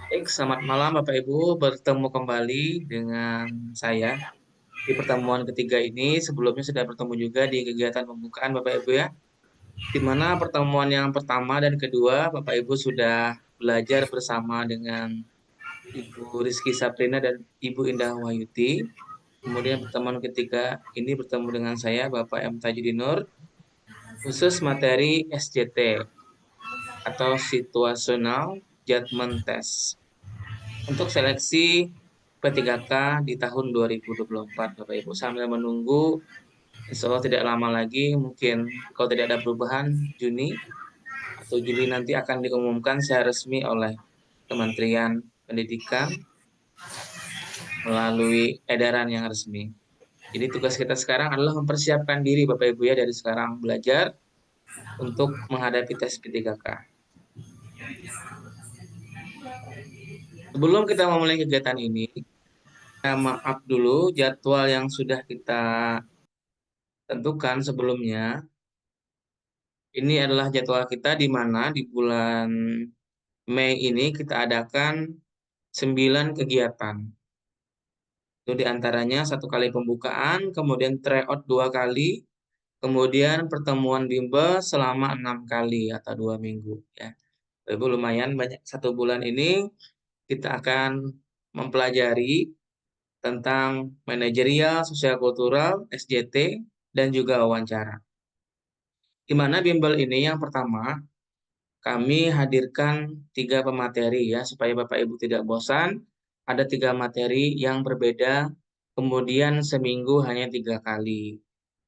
Baik, selamat malam Bapak Ibu, bertemu kembali dengan saya di pertemuan ketiga ini. Sebelumnya sudah bertemu juga di kegiatan pembukaan Bapak Ibu ya, di mana pertemuan yang pertama dan kedua Bapak Ibu sudah belajar bersama dengan Ibu Rizky Saprina dan Ibu Indah Wahyuti. Kemudian pertemuan ketiga ini bertemu dengan saya Bapak M. Tajudinur, khusus materi SJT atau Situational Judgment Test untuk seleksi P3K di tahun 2024, Bapak Ibu. Sambil menunggu, insya Allah tidak lama lagi, mungkin kalau tidak ada perubahan, Juni atau Juli nanti akan diumumkan secara resmi oleh Kementerian Pendidikan melalui edaran yang resmi. Jadi tugas kita sekarang adalah mempersiapkan diri Bapak Ibu ya dari sekarang belajar untuk menghadapi tes P3K. Sebelum kita memulai kegiatan ini, maaf dulu jadwal yang sudah kita tentukan sebelumnya. Ini adalah jadwal kita di mana di bulan Mei ini kita adakan 9 kegiatan. Itu diantaranya 1 kali pembukaan, kemudian tryout 2 kali, kemudian pertemuan bimbel selama 6 kali atau 2 minggu. Ya, Ibu lumayan banyak. 1 bulan ini kita akan mempelajari tentang manajerial, sosial kultural, SJT, dan juga wawancara. Di mana bimbel ini yang pertama kami hadirkan 3 pemateri ya, supaya Bapak Ibu tidak bosan. Ada 3 materi yang berbeda, kemudian seminggu hanya 3 kali.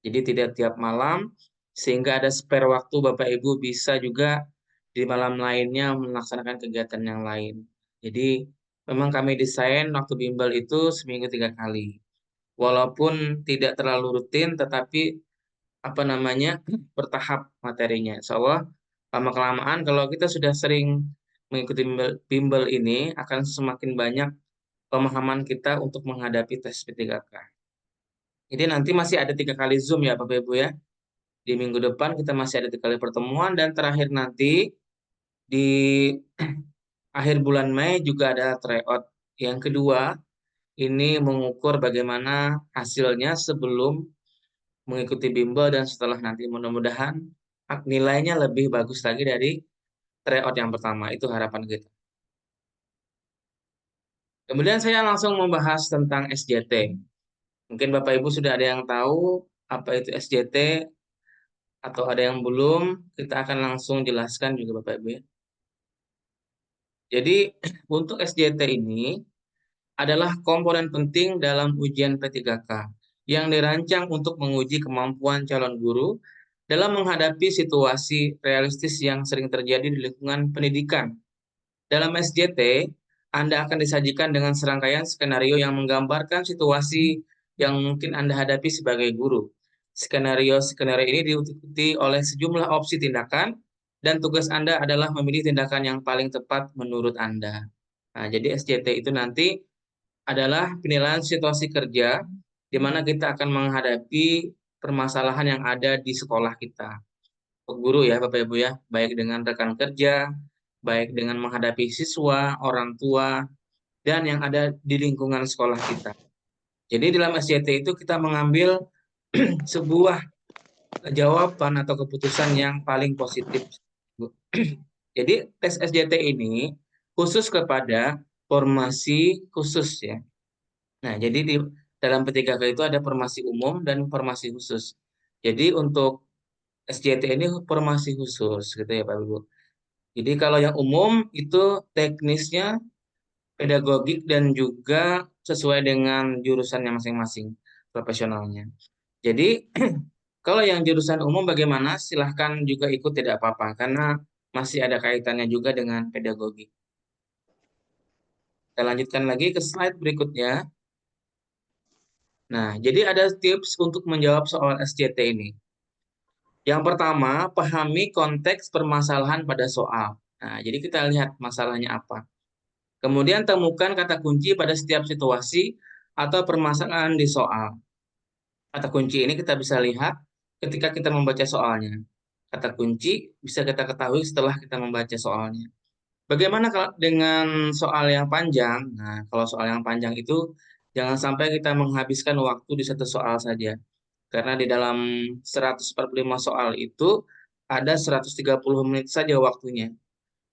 Jadi tidak tiap malam, sehingga ada spare waktu Bapak Ibu bisa juga di malam lainnya melaksanakan kegiatan yang lain. Jadi memang kami desain waktu bimbel itu seminggu 3 kali. Walaupun tidak terlalu rutin, tetapi apa namanya bertahap materinya. Insya Allah lama-kelamaan kalau kita sudah sering mengikuti bimbel ini akan semakin banyak pemahaman kita untuk menghadapi tes P3K. Jadi nanti masih ada 3 kali Zoom ya Bapak Ibu ya. Di minggu depan kita masih ada 3 kali pertemuan dan terakhir nanti di akhir bulan Mei juga ada tryout. Yang kedua, ini mengukur bagaimana hasilnya sebelum mengikuti bimbel dan setelah nanti mudah-mudahan nilainya lebih bagus lagi dari tryout yang pertama. Itu harapan kita. Kemudian saya langsung membahas tentang SJT. Mungkin Bapak Ibu sudah ada yang tahu apa itu SJT atau ada yang belum, kita akan langsung jelaskan juga Bapak Ibu ya. Jadi untuk SJT ini adalah komponen penting dalam ujian P3K yang dirancang untuk menguji kemampuan calon guru dalam menghadapi situasi realistis yang sering terjadi di lingkungan pendidikan. Dalam SJT, Anda akan disajikan dengan serangkaian skenario yang menggambarkan situasi yang mungkin Anda hadapi sebagai guru. Skenario-skenario ini diikuti oleh sejumlah opsi tindakan, dan tugas Anda adalah memilih tindakan yang paling tepat menurut Anda. Nah, jadi SJT itu nanti adalah penilaian situasi kerja di mana kita akan menghadapi permasalahan yang ada di sekolah kita. Guru ya Bapak Ibu ya, baik dengan rekan kerja, baik dengan menghadapi siswa, orang tua, dan yang ada di lingkungan sekolah kita. Jadi dalam SJT itu kita mengambil sebuah jawaban atau keputusan yang paling positif. Jadi tes SJT ini khusus kepada formasi khusus ya. Nah, jadi di dalam P3K itu ada formasi umum dan formasi khusus. Jadi untuk SJT ini formasi khusus gitu ya Pak Ibu. Jadi kalau yang umum itu teknisnya pedagogik dan juga sesuai dengan jurusannya masing-masing profesionalnya. Jadi kalau yang jurusan umum bagaimana? Silahkan juga ikut tidak apa-apa karena masih ada kaitannya juga dengan pedagogik. Kita lanjutkan lagi ke slide berikutnya. Nah, jadi ada tips untuk menjawab soal SJT ini. Yang pertama, pahami konteks permasalahan pada soal. Nah, jadi kita lihat masalahnya apa. Kemudian temukan kata kunci pada setiap situasi atau permasalahan di soal. Kata kunci ini kita bisa lihat ketika kita membaca soalnya. kata kunci bisa kita ketahui setelah kita membaca soalnya. Bagaimana kalau dengan soal yang panjang? Nah, kalau soal yang panjang itu jangan sampai kita menghabiskan waktu di satu soal saja. Karena di dalam 145 soal itu ada 130 menit saja waktunya.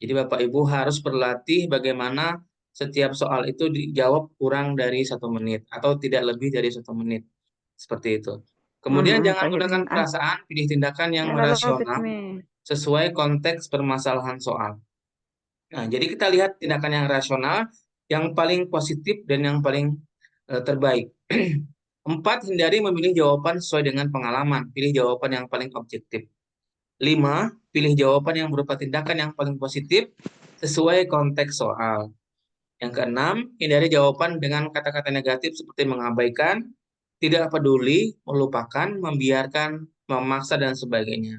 Jadi Bapak Ibu harus berlatih bagaimana setiap soal itu dijawab kurang dari 1 menit atau tidak lebih dari 1 menit. Seperti itu. Kemudian jangan طيب gunakan perasaan, pilih tindakan yang أنا لافت rasional مي sesuai konteks permasalahan soal. Nah, jadi kita lihat tindakan yang rasional, yang paling positif dan yang paling terbaik. 4, hindari memilih jawaban sesuai dengan pengalaman. Pilih jawaban yang paling objektif. 5, pilih jawaban yang berupa tindakan yang paling positif sesuai konteks soal. Yang keenam, hindari jawaban dengan kata-kata negatif seperti mengabaikan, tidak peduli, melupakan, membiarkan, memaksa, dan sebagainya.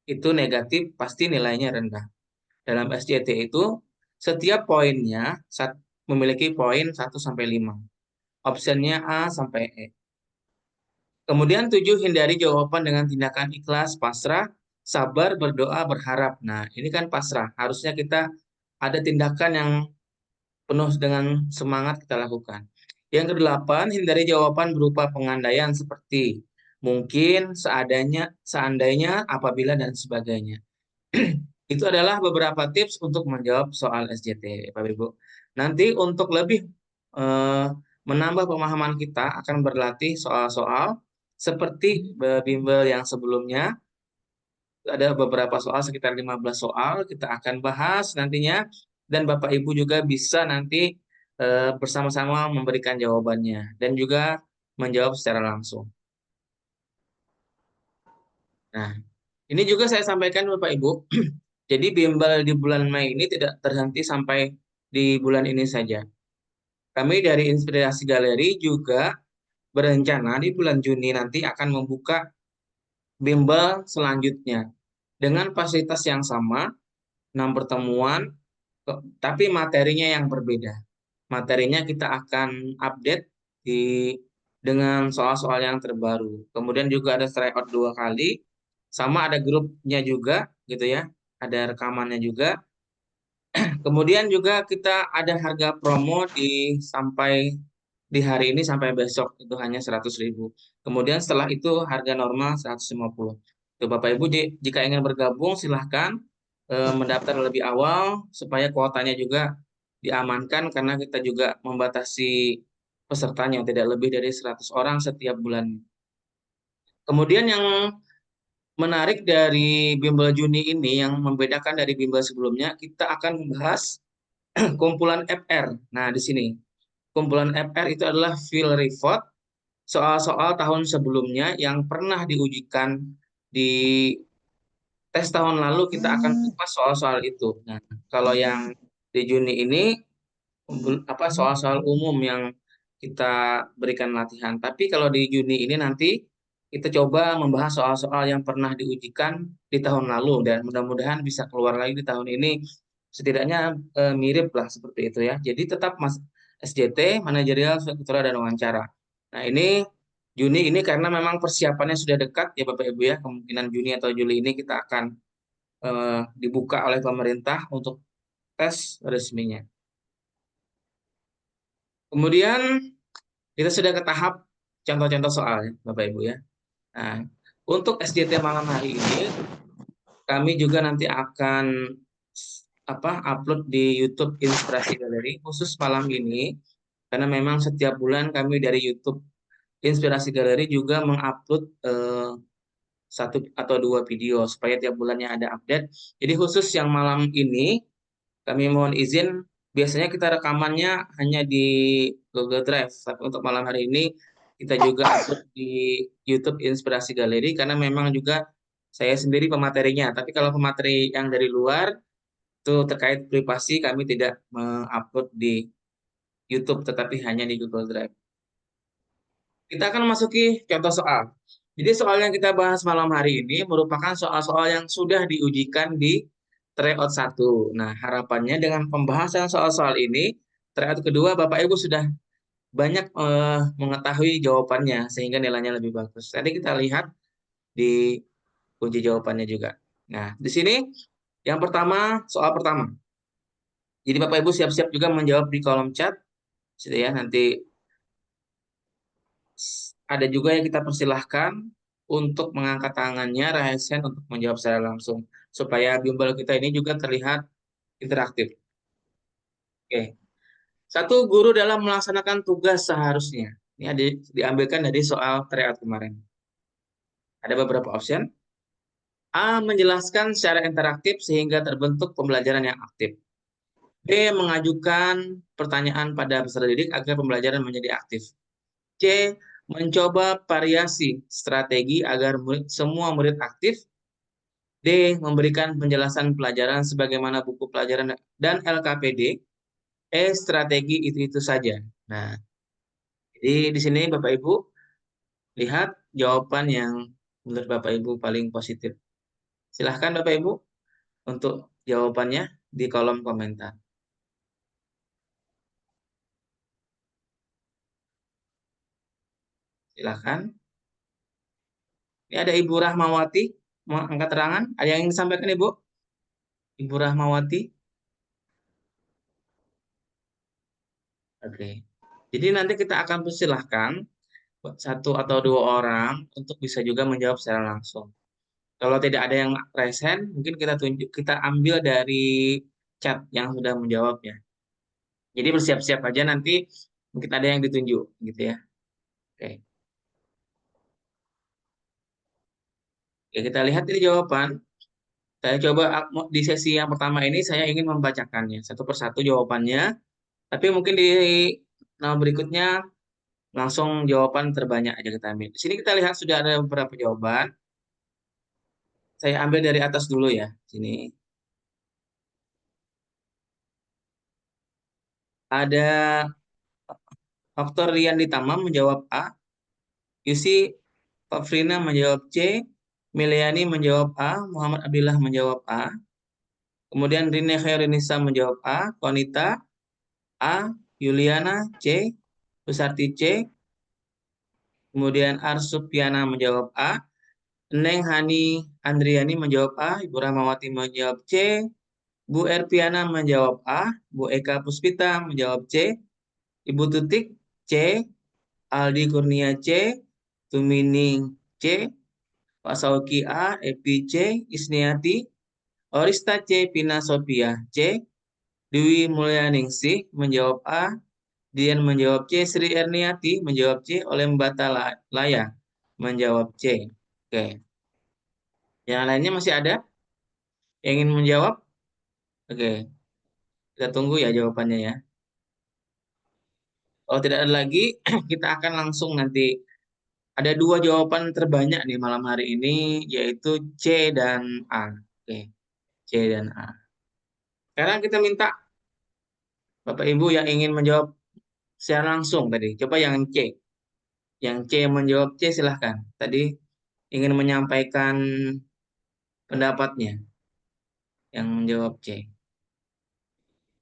Itu negatif, pasti nilainya rendah. Dalam SJT itu, setiap poinnya memiliki poin 1 sampai 5. Optionnya A sampai E. Kemudian 7, hindari jawaban dengan tindakan ikhlas, pasrah, sabar, berdoa, berharap. Nah, ini kan pasrah. Harusnya kita ada tindakan yang penuh dengan semangat kita lakukan. Yang kedelapan, hindari jawaban berupa pengandaian seperti mungkin, seadanya, seandainya, apabila, dan sebagainya. Itu adalah beberapa tips untuk menjawab soal SJT, Bapak Ibu. Nanti untuk lebih eh, menambah pemahaman kita akan berlatih soal-soal seperti bimbel yang sebelumnya. Ada beberapa soal, sekitar 15 soal kita akan bahas nantinya, dan Bapak Ibu juga bisa nanti bersama-sama memberikan jawabannya dan juga menjawab secara langsung. Nah, ini juga saya sampaikan Bapak Ibu. Jadi bimbel di bulan Mei ini tidak terhenti sampai di bulan ini saja. Kami dari Inspirasi Galeri juga berencana di bulan Juni nanti akan membuka bimbel selanjutnya dengan fasilitas yang sama, 6 pertemuan, tapi materinya yang berbeda. Materinya kita akan update dengan soal-soal yang terbaru. Kemudian juga ada tryout 2 kali, sama ada grupnya juga, gitu ya. Ada rekamannya juga. Kemudian juga kita ada harga promo di hari ini sampai besok itu hanya 100.000. Kemudian setelah itu harga normal 150. Tuh, Bapak Ibu jika ingin bergabung silahkan mendaftar lebih awal supaya kuotanya juga diamankan karena kita juga membatasi pesertanya tidak lebih dari 100 orang setiap bulan. Kemudian yang menarik dari bimbel Juni ini yang membedakan dari bimbel sebelumnya, kita akan membahas kumpulan FR. Nah, di sini kumpulan FR itu adalah field report soal-soal tahun sebelumnya yang pernah diujikan di tes tahun lalu, kita akan kupas soal-soal itu. Nah, kalau yang di Juni ini soal-soal umum yang kita berikan latihan. Tapi kalau di Juni ini nanti kita coba membahas soal-soal yang pernah diujikan di tahun lalu dan mudah-mudahan bisa keluar lagi di tahun ini. Setidaknya mirip lah seperti itu ya. Jadi tetap Mas SJT, manajerial, struktural, dan wawancara. Nah, ini Juni ini karena memang persiapannya sudah dekat ya Bapak Ibu ya. Kemungkinan Juni atau Juli ini kita akan dibuka oleh pemerintah untuk tes resminya. Kemudian kita sudah ke tahap contoh-contoh soal, Bapak Ibu ya. Nah, untuk SJT malam hari ini, kami juga nanti akan upload di YouTube Inspirasi Galeri khusus malam ini, karena memang setiap bulan kami dari YouTube Inspirasi Galeri juga mengupload 1 atau 2 video supaya tiap bulannya ada update. Jadi khusus yang malam ini kami mohon izin, biasanya kita rekamannya hanya di Google Drive, tapi untuk malam hari ini kita juga upload di YouTube Inspirasi Galeri karena memang juga saya sendiri pematerinya. Tapi kalau pemateri yang dari luar itu terkait privasi kami tidak mengupload di YouTube tetapi hanya di Google Drive. Kita akan masuki contoh soal. Jadi soal yang kita bahas malam hari ini merupakan soal-soal yang sudah diujikan di tryout 1. Nah, harapannya dengan pembahasan soal-soal ini, tryout kedua Bapak Ibu sudah banyak mengetahui jawabannya sehingga nilainya lebih bagus. Tadi kita lihat di kunci jawabannya juga. Nah, di sini yang pertama, soal pertama. Jadi Bapak Ibu siap-siap juga menjawab di kolom chat, gitu ya. Nanti ada juga yang kita persilahkan untuk mengangkat tangannya, raise hand untuk menjawab secara langsung. Supaya bimbel kita ini juga terlihat interaktif. Oke. Satu, guru dalam melaksanakan tugas seharusnya. Ini ada diambilkan dari soal tryout kemarin. Ada beberapa option. A. Menjelaskan secara interaktif sehingga terbentuk pembelajaran yang aktif. B. Mengajukan pertanyaan pada peserta didik agar pembelajaran menjadi aktif. C. Mencoba variasi strategi agar semua murid aktif. D. Memberikan penjelasan pelajaran sebagaimana buku pelajaran dan LKPD. E. Strategi itu saja. Nah, jadi di sini Bapak Ibu lihat jawaban yang menurut Bapak Ibu paling positif. Silahkan Bapak Ibu untuk jawabannya di kolom komentar. Silahkan. Ini ada Ibu Rahmawati, mau angkat tangan. Ada yang ingin disampaikan Ibu? Ibu Rahmawati. Oke. Jadi nanti kita akan persilahkan satu atau dua orang untuk bisa juga menjawab secara langsung. Kalau tidak ada yang raise hand, mungkin kita ambil dari chat yang sudah menjawabnya. Jadi bersiap-siap aja nanti mungkin ada yang ditunjuk gitu ya. Oke. Oke, kita lihat ini jawaban. Saya coba di sesi yang pertama ini saya ingin membacakannya satu persatu jawabannya. Tapi mungkin di nama berikutnya langsung jawaban terbanyak aja kita ambil. Di sini kita lihat sudah ada beberapa jawaban. Saya ambil dari atas dulu ya. Sini ada Faktor Rian Ditama menjawab A, Yusi Fafrina menjawab C, Miliani menjawab A, Muhammad Abdillah menjawab A, kemudian Rine Khairinisa menjawab A, Konita A, Yuliana C, Besarti C, kemudian Arsupiana menjawab A, Neng Hani Andriani menjawab A, Ibu Rahmawati menjawab C, Bu Erpiana menjawab A, Bu Eka Puspita menjawab C, Ibu Tutik C, Aldi Kurnia C, Tumining C, Pak Sauki A, Epi C, Isniati, Orista C, Pina Sophia C, Dwi Mulyaningsih menjawab A, Dian menjawab C, Sri Erniati menjawab C, oleh Mbata Laya menjawab C. Oke. Yang lainnya masih ada yang ingin menjawab? Oke, kita tunggu ya jawabannya ya. Kalau tidak ada lagi, kita akan langsung nanti. Ada dua jawaban terbanyak nih malam hari ini, yaitu C dan A. Oke, C dan A. Sekarang kita minta Bapak Ibu yang ingin menjawab secara langsung tadi. Coba yang C. Yang C menjawab C silahkan. Tadi ingin menyampaikan pendapatnya. Yang menjawab C.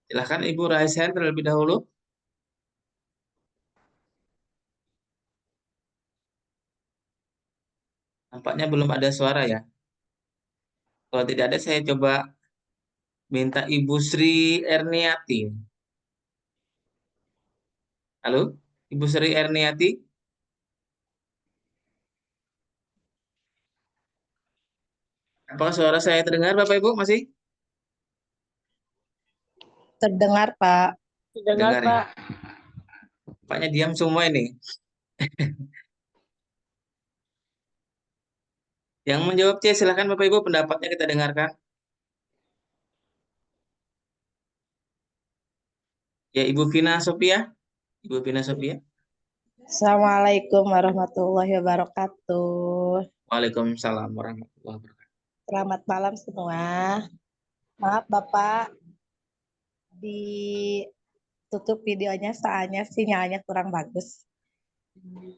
Silahkan Ibu raise hand terlebih dahulu. Nampaknya belum ada suara ya. Kalau tidak ada saya coba minta Ibu Sri Erniati. Halo, Ibu Sri Erniati. Apakah suara saya terdengar Bapak Ibu masih? Terdengar, Pak. Terdengar ya. Nampaknya diam semua ini. Yang menjawab C silahkan Bapak Ibu pendapatnya kita dengarkan. Ya Ibu Vina Sophia. Ibu Vina Sophia. Assalamualaikum warahmatullahi wabarakatuh. Waalaikumsalam warahmatullahi wabarakatuh. Selamat malam semua. Maaf Bapak, ditutup videonya soalnya sinyalnya kurang bagus.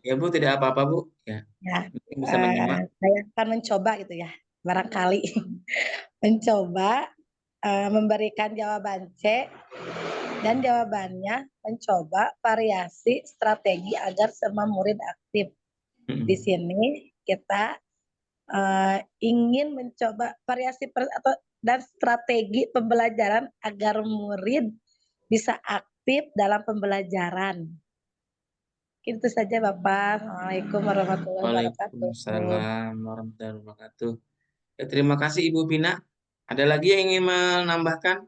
Ya Bu, tidak apa-apa Bu. Ya, Ya, bisa menyimak. saya akan mencoba gitu ya, barangkali mencoba memberikan jawaban C dan jawabannya mencoba variasi strategi agar semua murid aktif. Di sini kita ingin mencoba variasi atau dan strategi pembelajaran agar murid bisa aktif dalam pembelajaran. Itu saja Bapak. Assalamualaikum warahmatullahi wabarakatuh. Waalaikumsalam warahmatullahi wabarakatuh. Ya, terima kasih Ibu Vina. Ada lagi yang ingin menambahkan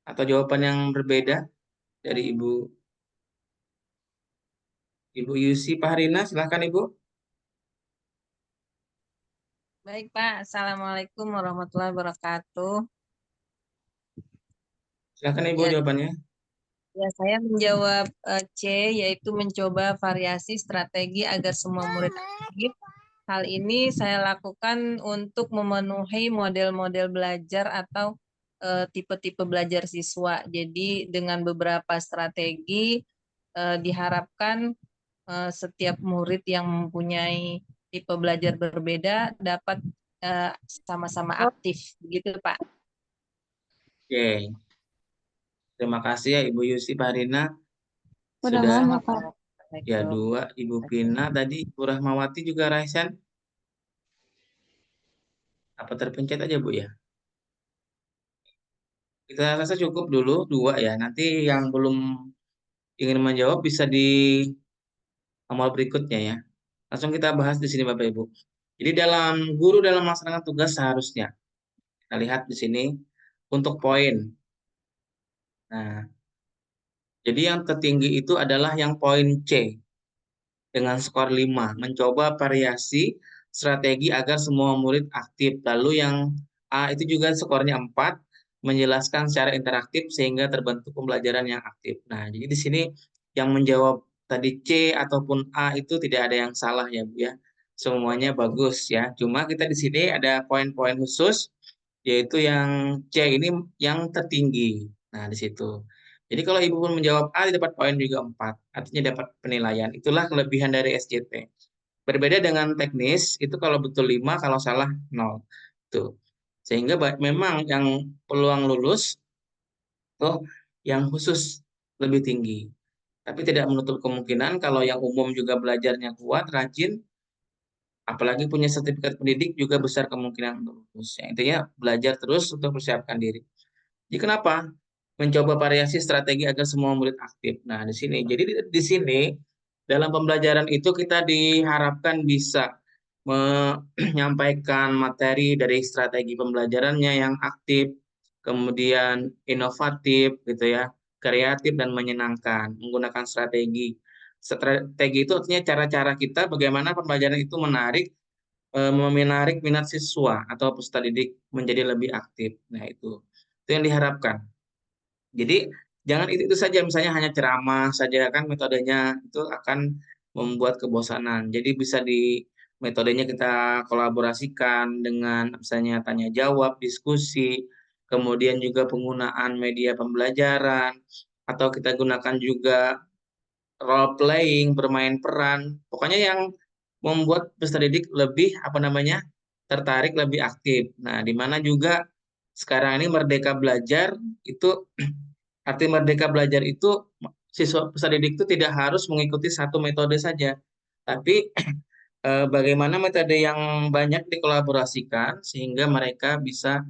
atau jawaban yang berbeda dari Ibu Yusi Pahrina? Silahkan Ibu. Baik, Pak. Assalamualaikum warahmatullahi wabarakatuh. Silahkan Ibu Ya, jawabannya. ya saya menjawab C, yaitu mencoba variasi strategi agar semua murid aktif. Hal ini saya lakukan untuk memenuhi model-model belajar atau tipe-tipe belajar siswa. Jadi dengan beberapa strategi diharapkan setiap murid yang mempunyai tipe belajar berbeda dapat sama-sama aktif, begitu Pak. Oke. Terima kasih ya Ibu Yusi Pahrina. Udah Sudah banyak Pak. ya 2. Ibu Vina tadi, Ibu Rahmawati juga Raisan. Apa terpencet aja Bu ya? Kita rasa cukup dulu 2 ya. Nanti yang belum ingin menjawab bisa di nomor berikutnya ya. Langsung kita bahas di sini Bapak Ibu. Jadi guru dalam melaksanakan tugas seharusnya. Kita lihat di sini untuk poin. Nah, jadi yang tertinggi itu adalah yang poin C dengan skor 5, mencoba variasi strategi agar semua murid aktif. Lalu yang A itu juga skornya 4, menjelaskan secara interaktif sehingga terbentuk pembelajaran yang aktif. Nah, jadi di sini yang menjawab tadi C ataupun A itu tidak ada yang salah ya, Bu ya. Semuanya bagus ya. Cuma kita di sini ada poin-poin khusus yaitu yang C ini yang tertinggi. Nah, di situ. Jadi kalau Ibu pun menjawab A, dapat poin juga 4, artinya dapat penilaian. Itulah kelebihan dari SJT. Berbeda dengan teknis, itu kalau betul 5, kalau salah 0. Tuh. Sehingga memang yang peluang lulus tuh yang khusus lebih tinggi. Tapi tidak menutup kemungkinan kalau yang umum juga belajarnya kuat, rajin, apalagi punya sertifikat pendidik juga besar kemungkinan untuk lulus. Ya, intinya belajar terus untuk persiapkan diri. Jadi kenapa? Mencoba variasi strategi agar semua murid aktif. Nah, di sini. Jadi di sini dalam pembelajaran itu kita diharapkan bisa menyampaikan materi dari strategi pembelajarannya yang aktif, kemudian inovatif gitu ya, kreatif dan menyenangkan, menggunakan strategi. Strategi itu artinya cara-cara kita bagaimana pembelajaran itu menarik minat siswa atau peserta didik menjadi lebih aktif. Nah, itu yang diharapkan. Jadi jangan itu saja, misalnya hanya ceramah saja kan metodenya itu akan membuat kebosanan. Jadi bisa di metodenya kita kolaborasikan dengan misalnya tanya jawab, diskusi, kemudian juga penggunaan media pembelajaran, atau kita gunakan juga role playing, bermain peran. Pokoknya yang membuat peserta didik lebih apa namanya? Tertarik, lebih aktif. Nah, di mana juga sekarang ini Merdeka Belajar itu arti Merdeka Belajar itu siswa peserta didik itu tidak harus mengikuti satu metode saja, tapi bagaimana metode yang banyak dikolaborasikan sehingga mereka bisa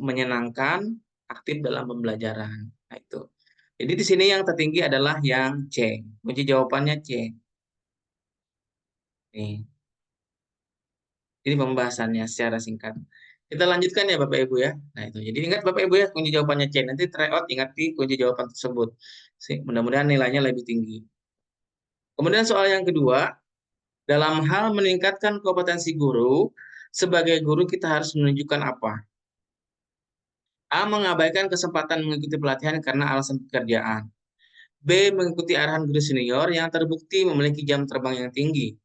menyenangkan, aktif dalam pembelajaran. Nah, itu. Jadi di sini yang tertinggi adalah yang C. Kunci jawabannya C. Nih, ini pembahasannya secara singkat. Kita lanjutkan ya Bapak Ibu ya. Nah itu. Jadi ingat Bapak Ibu ya kunci jawabannya C. Nanti try out ingat di kunci jawaban tersebut. Mudah-mudahan nilainya lebih tinggi. Kemudian soal yang kedua, dalam hal meningkatkan kompetensi guru, sebagai guru kita harus menunjukkan apa? A. Mengabaikan kesempatan mengikuti pelatihan karena alasan pekerjaan. B. Mengikuti arahan guru senior yang terbukti memiliki jam terbang yang tinggi.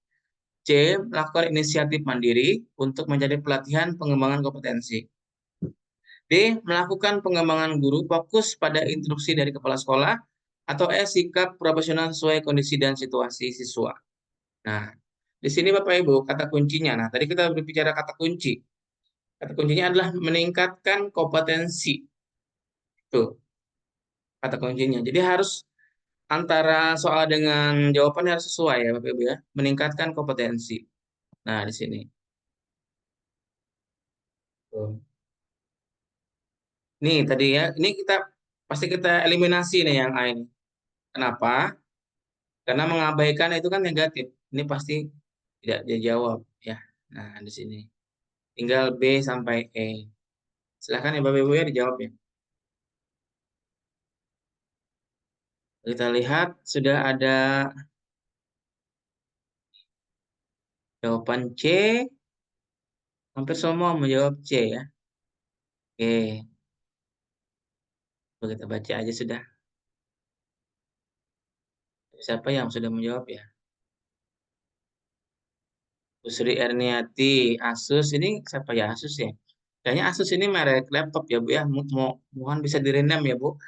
C. Melakukan inisiatif mandiri untuk mencari pelatihan pengembangan kompetensi. D. Melakukan pengembangan guru fokus pada instruksi dari kepala sekolah. Atau E. Sikap profesional sesuai kondisi dan situasi siswa. Nah, di sini Bapak Ibu, kata kuncinya. Nah, tadi kita berbicara kata kunci. Kata kuncinya adalah meningkatkan kompetensi. Itu kata kuncinya. Jadi harus antara soal dengan jawaban harus sesuai ya Bapak Ibu ya. Meningkatkan kompetensi. Nah, di sini. Tuh. Nih tadi ya, ini pasti kita eliminasi nih yang A ini. Kenapa? Karena mengabaikan itu kan negatif. Ini pasti tidak dijawab ya. Nah, di sini tinggal B sampai E. Silahkan ya Bapak Ibu ya dijawab ya. Kita lihat sudah ada jawaban C. Hampir semua menjawab C ya. Oke, kita baca aja sudah. Siapa yang sudah menjawab ya? Usri Erniati, Asus ini siapa ya Asus ya? Kayaknya Asus ini merek laptop ya Bu ya. Mohon bisa direndam ya Bu.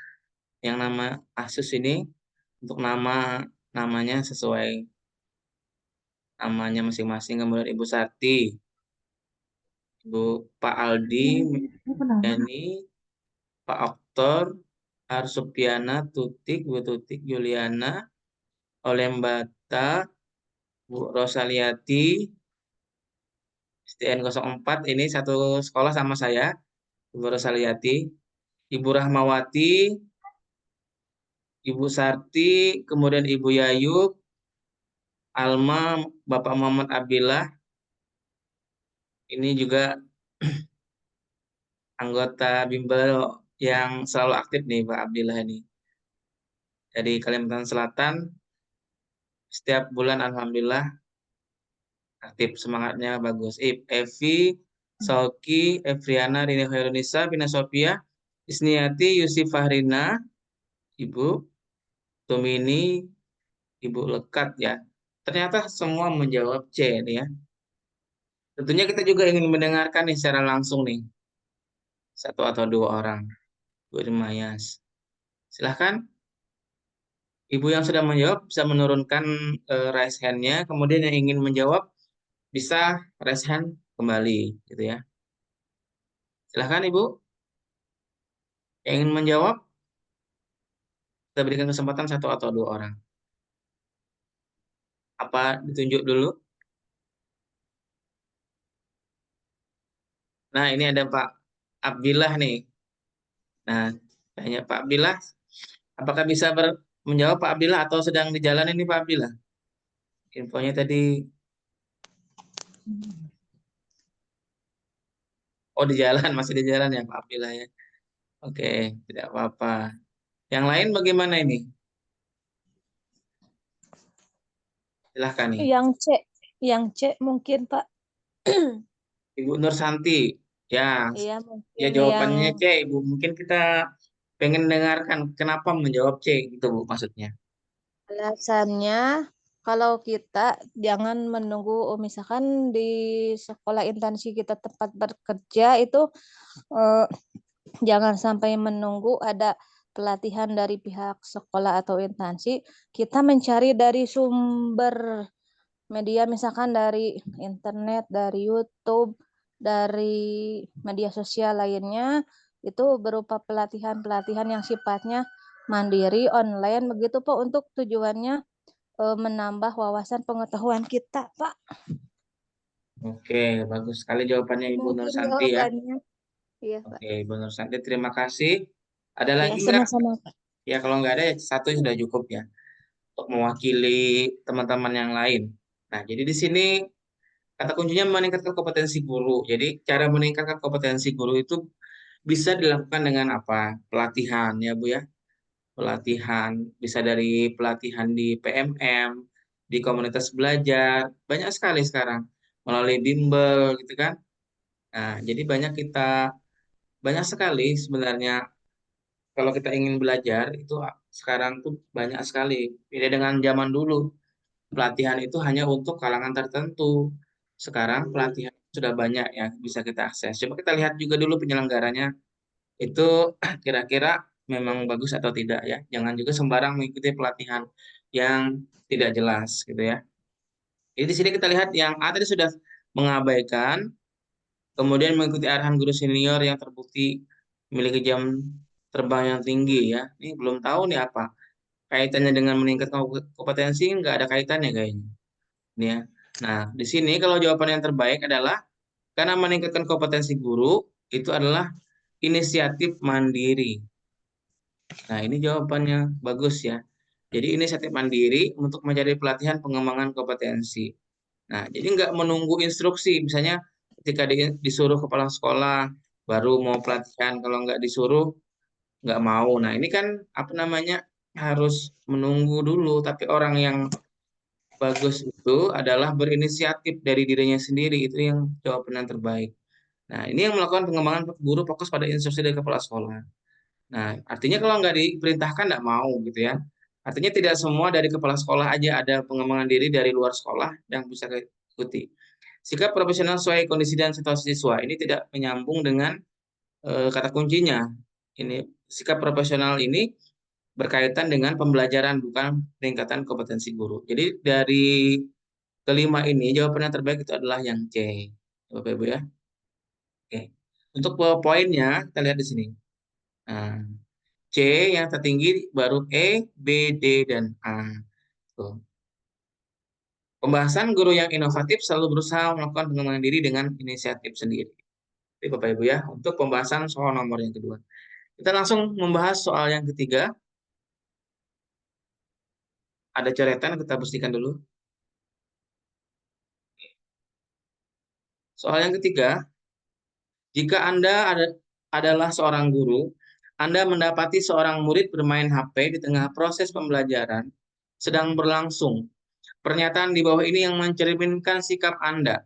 Yang nama Asus ini untuk namanya sesuai namanya masing-masing. Kemudian Ibu Sarti, Ibu Pak Aldi, Yani, Pak Oktor, Arsupiana, Tutik, Bu Tutik, Juliana, Olembata, Bu Rosaliati, STN 04 ini satu sekolah sama saya, Ibu Rosaliati, Ibu Rahmawati, Ibu Sarti, kemudian Ibu Yayuk, Alma, Bapak Muhammad Abdillah, ini juga anggota bimbel yang selalu aktif nih Pak Abdillah ini. Dari Kalimantan Selatan, setiap bulan Alhamdulillah aktif, semangatnya bagus. Evi, Sauki, Evriana, Rini Khairunisa, Bina Sofia, Isniati, Yusuf Fahrina, Ibu Tumini, Ibu Lekat ya. Ternyata semua menjawab C nih ya. Tentunya kita juga ingin mendengarkan nih secara langsung nih. Satu atau dua orang. Bu Mayas. Silahkan. Ibu yang sudah menjawab bisa menurunkan raise hand-nya. Kemudian yang ingin menjawab bisa raise hand kembali. Gitu ya. Silahkan Ibu. Yang ingin menjawab, kita berikan kesempatan satu atau dua orang. Apa ditunjuk dulu? Nah, ini ada Pak Abdillah nih. Nah, tanya Pak Abdillah, apakah bisa menjawab Pak Abdillah atau sedang di jalan ini Pak Abdillah? Infonya tadi, oh di jalan, masih di jalan ya Pak Abdillah ya. Oke, tidak apa-apa. Yang lain bagaimana ini? Silahkan nih. Yang C mungkin Pak. Ibu Nur Santi, ya, Iya ya mungkin yang jawabannya C, Ibu. Mungkin kita pengen dengarkan kenapa menjawab C, gitu Bu maksudnya. alasannya kalau kita jangan menunggu, misalkan di sekolah instansi kita tempat bekerja itu eh, jangan sampai menunggu ada pelatihan dari pihak sekolah atau instansi. Kita mencari dari sumber media, misalkan dari internet, dari YouTube, dari media sosial lainnya, itu berupa pelatihan-pelatihan yang sifatnya mandiri, online, begitu Pak, untuk tujuannya menambah wawasan pengetahuan kita, Pak. Oke, bagus sekali jawabannya Ibu Nur Mungkin Santi ya. jawabannya. Iya, Pak. Oke, Ibu Nur Santi, terima kasih. Ada Ya, lagi nggak? sama-sama, Pak. Ya, kalau nggak ada, ya satu sudah cukup ya untuk mewakili teman-teman yang lain. Nah, jadi di sini kata kuncinya meningkatkan kompetensi guru. Jadi, cara meningkatkan kompetensi guru itu bisa dilakukan dengan apa? Pelatihan ya, Bu ya. Pelatihan bisa dari pelatihan di PMM, di komunitas belajar, banyak sekali sekarang melalui bimbel gitu kan. Nah, jadi banyak sekali sebenarnya kalau kita ingin belajar itu sekarang tuh banyak sekali. Beda dengan zaman dulu. Pelatihan itu hanya untuk kalangan tertentu. Sekarang pelatihan sudah banyak ya bisa kita akses. Coba kita lihat juga dulu penyelenggaranya itu kira-kira memang bagus atau tidak ya. Jangan juga sembarang mengikuti pelatihan yang tidak jelas gitu ya. Jadi di sini kita lihat yang A tadi sudah mengabaikan, kemudian mengikuti arahan guru senior yang terbukti memiliki jam terbang yang tinggi ya. Ini belum tahu nih apa kaitannya dengan meningkatkan kompetensi, nggak ada kaitannya kayaknya. Ini ya. Nah, di sini kalau jawaban yang terbaik adalah karena meningkatkan kompetensi guru itu adalah inisiatif mandiri. Nah, ini jawabannya bagus ya. Jadi inisiatif mandiri untuk mencari pelatihan pengembangan kompetensi. Nah, jadi nggak menunggu instruksi. Misalnya ketika disuruh kepala sekolah baru mau pelatihan, kalau nggak disuruh nggak mau. Nah, ini kan apa namanya harus menunggu dulu. Tapi orang yang bagus itu adalah berinisiatif dari dirinya sendiri. Itu yang jawaban yang terbaik. Nah, ini yang melakukan pengembangan guru fokus pada instruksi dari kepala sekolah. Nah, artinya kalau nggak diperintahkan nggak mau gitu ya. Artinya tidak semua dari kepala sekolah aja ada pengembangan diri dari luar sekolah yang bisa kita ikuti. Sikap profesional sesuai kondisi dan situasi siswa ini tidak menyambung dengan kata kuncinya. Ini sikap profesional ini berkaitan dengan pembelajaran bukan peningkatan kompetensi guru. Jadi dari kelima ini jawaban yang terbaik itu adalah yang C. Bapak Ibu ya. Oke. Untuk poinnya kita lihat di sini. Nah, C yang tertinggi baru E, B, D, dan A. Tuh. Pembahasan guru yang inovatif selalu berusaha melakukan pengembangan diri dengan inisiatif sendiri. Jadi Bapak Ibu ya, untuk pembahasan soal nomor yang kedua. Kita langsung membahas soal yang ketiga. Ada coretan, kita bersihkan dulu. Soal yang ketiga, jika Anda adalah seorang guru, Anda mendapati seorang murid bermain HP di tengah proses pembelajaran sedang berlangsung. Pernyataan di bawah ini yang mencerminkan sikap Anda.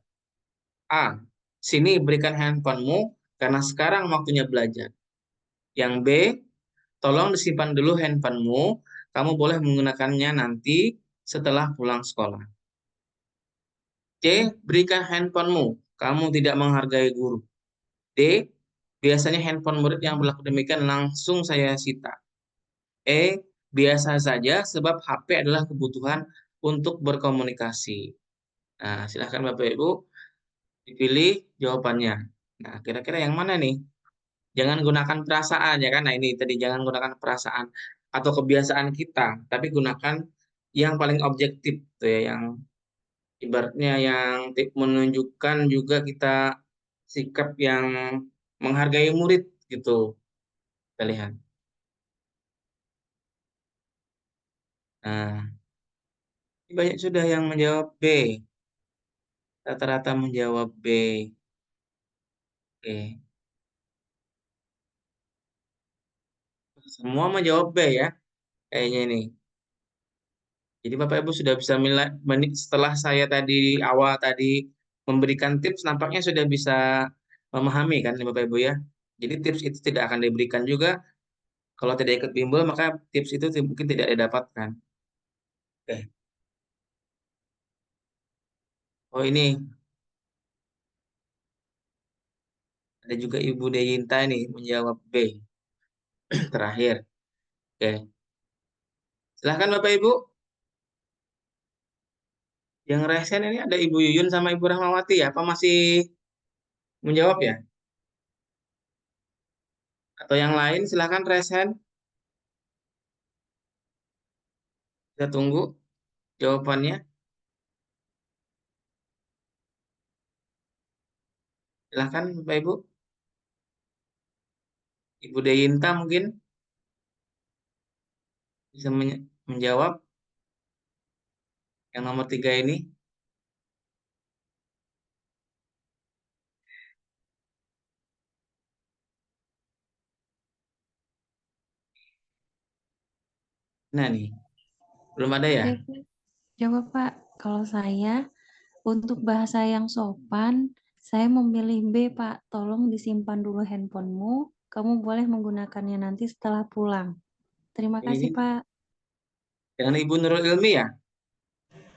A. Sini berikan handphonemu karena sekarang waktunya belajar. Yang B. Tolong disimpan dulu handphonemu. Kamu boleh menggunakannya nanti setelah pulang sekolah. C. Berikan handphonemu. Kamu tidak menghargai guru. D. Biasanya handphone murid yang berlaku demikian langsung saya sita. E. Biasa saja sebab HP adalah kebutuhan untuk berkomunikasi. Nah, silahkan Bapak Ibu dipilih jawabannya. Nah, kira-kira yang mana nih? Jangan gunakan perasaan ya kan. Nah, ini tadi jangan gunakan perasaan atau kebiasaan kita, tapi gunakan yang paling objektif tuh ya, yang ibaratnya yang menunjukkan juga kita sikap yang menghargai murid gitu. Kita lihat. Nah, banyak sudah yang menjawab B. Rata-rata menjawab B. Oke. Semua menjawab B ya. Kayaknya ini. Jadi Bapak Ibu sudah bisa setelah saya tadi awal tadi memberikan tips, nampaknya sudah bisa memahami kan Bapak Ibu ya. Jadi tips itu tidak akan diberikan juga kalau tidak ikut bimbel, maka tips itu mungkin tidak didapatkan. Oke. Oh ini ada juga Ibu Deyinta nih menjawab B terakhir. Oke. Silahkan Bapak Ibu. Yang resen ini ada Ibu Yuyun sama Ibu Rahmawati ya. Apa masih menjawab ya? Atau yang lain silahkan resen. Kita tunggu jawabannya. Silahkan Bapak Ibu. Ibu Deyinta mungkin bisa menjawab yang nomor 3 ini. Nah nih, belum ada ya? Oke, Pak. Jawab Pak, kalau saya untuk bahasa yang sopan, saya memilih B Pak. Tolong disimpan dulu handphonemu. Kamu boleh menggunakannya nanti setelah pulang. Terima kasih Ini Pak. dengan Ibu Nurul Ilmi ya?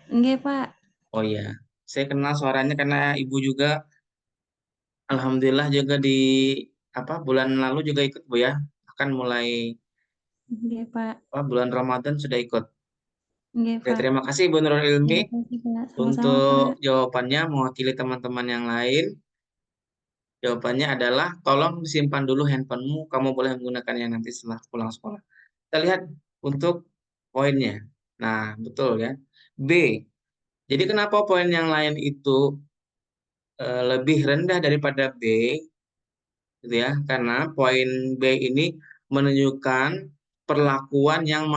Enggak Pak. Oh iya, saya kenal suaranya karena Ibu juga, alhamdulillah juga di apa bulan lalu juga ikut Bu ya. Akan mulai Enggak Pak. bulan Ramadan sudah ikut. Enggak Oke, Pak. terima kasih Ibu Nurul Ilmi Terima kasih Pak. Sama-sama Pak. untuk jawabannya mewakili teman-teman yang lain. Jawabannya adalah tolong simpan dulu handphonemu, kamu boleh menggunakannya nanti setelah pulang sekolah. Kita lihat untuk poinnya. Nah, betul ya. B. Jadi kenapa poin yang lain itu lebih rendah daripada B? gitu ya, karena poin B ini menunjukkan perlakuan yang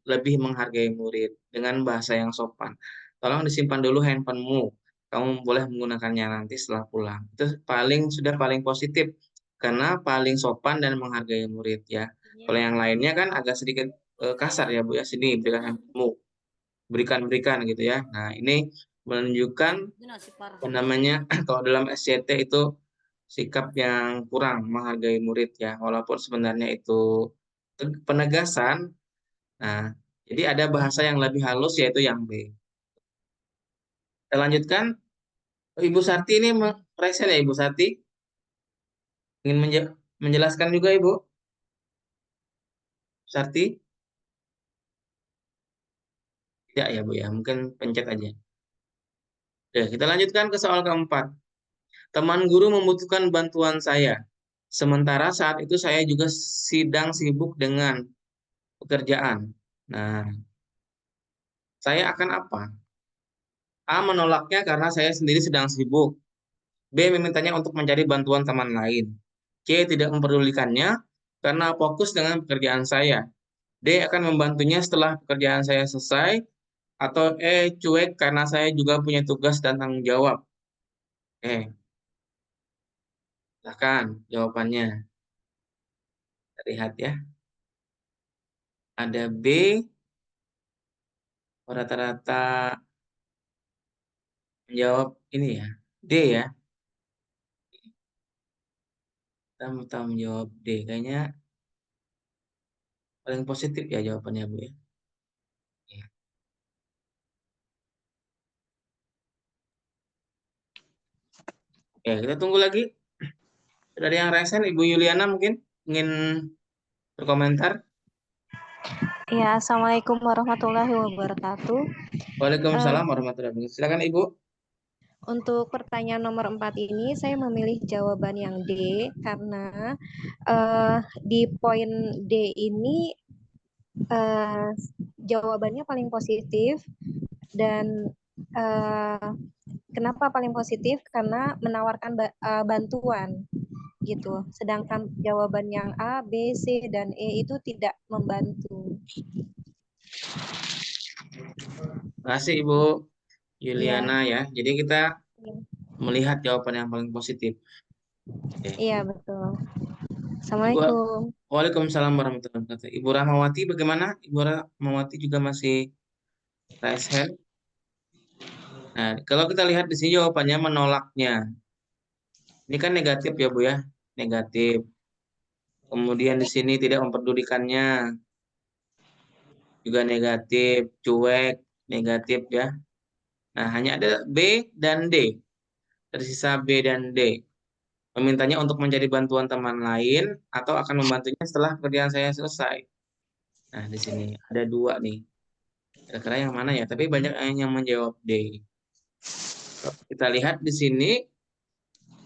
lebih menghargai murid dengan bahasa yang sopan. Tolong disimpan dulu handphonemu. Kamu boleh menggunakannya nanti setelah pulang. Itu sudah paling positif karena paling sopan dan menghargai murid ya. Kalau yang lainnya kan agak sedikit kasar ya Bu ya. Sini berikan handphonemu, berikan gitu ya. Nah, ini menunjukkan apa namanya kalau dalam SCT itu sikap yang kurang menghargai murid ya, walaupun sebenarnya itu penegasan. Nah, jadi ada bahasa yang lebih halus yaitu yang B. Kita lanjutkan. Ibu Sarti ini resen ya Ibu Sarti? Ingin menjelaskan juga Ibu Sarti? Tidak ya Bu ya, mungkin pencet aja. Oke, kita lanjutkan ke soal keempat. Teman guru membutuhkan bantuan saya. Sementara saat itu saya juga sedang sibuk dengan pekerjaan. Nah, saya akan apa? A. Menolaknya karena saya sendiri sedang sibuk. B. Memintanya untuk mencari bantuan teman lain. C. Tidak memperdulikannya karena fokus dengan pekerjaan saya. D. Akan membantunya setelah pekerjaan saya selesai. Atau E. Cuek karena saya juga punya tugas dan tanggung jawab. Silakan jawabannya. Lihat ya. Ada B. Rata-rata menjawab ini ya. D ya. Kita menjawab D. Kayaknya paling positif ya jawabannya Bu ya. Ya. Ya, kita tunggu lagi. Dari yang resen, Ibu Yuliana mungkin ingin berkomentar. Ya, Assalamualaikum warahmatullahi wabarakatuh. Waalaikumsalam warahmatullahi wabarakatuh. Silakan Ibu. Untuk pertanyaan nomor 4 ini, saya memilih jawaban yang D karena di poin D ini jawabannya paling positif dan kenapa paling positif? Karena menawarkan bantuan gitu. Sedangkan jawaban yang A, B, C, dan E itu tidak membantu. Terima kasih Ibu Yuliana ya. Jadi kita melihat jawaban yang paling positif. Oke. Iya, betul. Ibu, Assalamualaikum. Waalaikumsalam warahmatullahi wabarakatuh. Ibu Rahmawati bagaimana? Ibu Rahmawati juga masih raise hand. Nah, kalau kita lihat di sini jawabannya menolaknya. Ini kan negatif ya Bu ya, negatif. Kemudian di sini tidak memperdulikannya, juga negatif, cuek, negatif ya. Nah, hanya ada B dan D. Tersisa B dan D. Memintanya untuk mencari bantuan teman lain atau akan membantunya setelah pekerjaan saya selesai. Nah, di sini ada dua nih. Kira-kira yang mana ya? Tapi banyak yang menjawab D. Kita lihat di sini,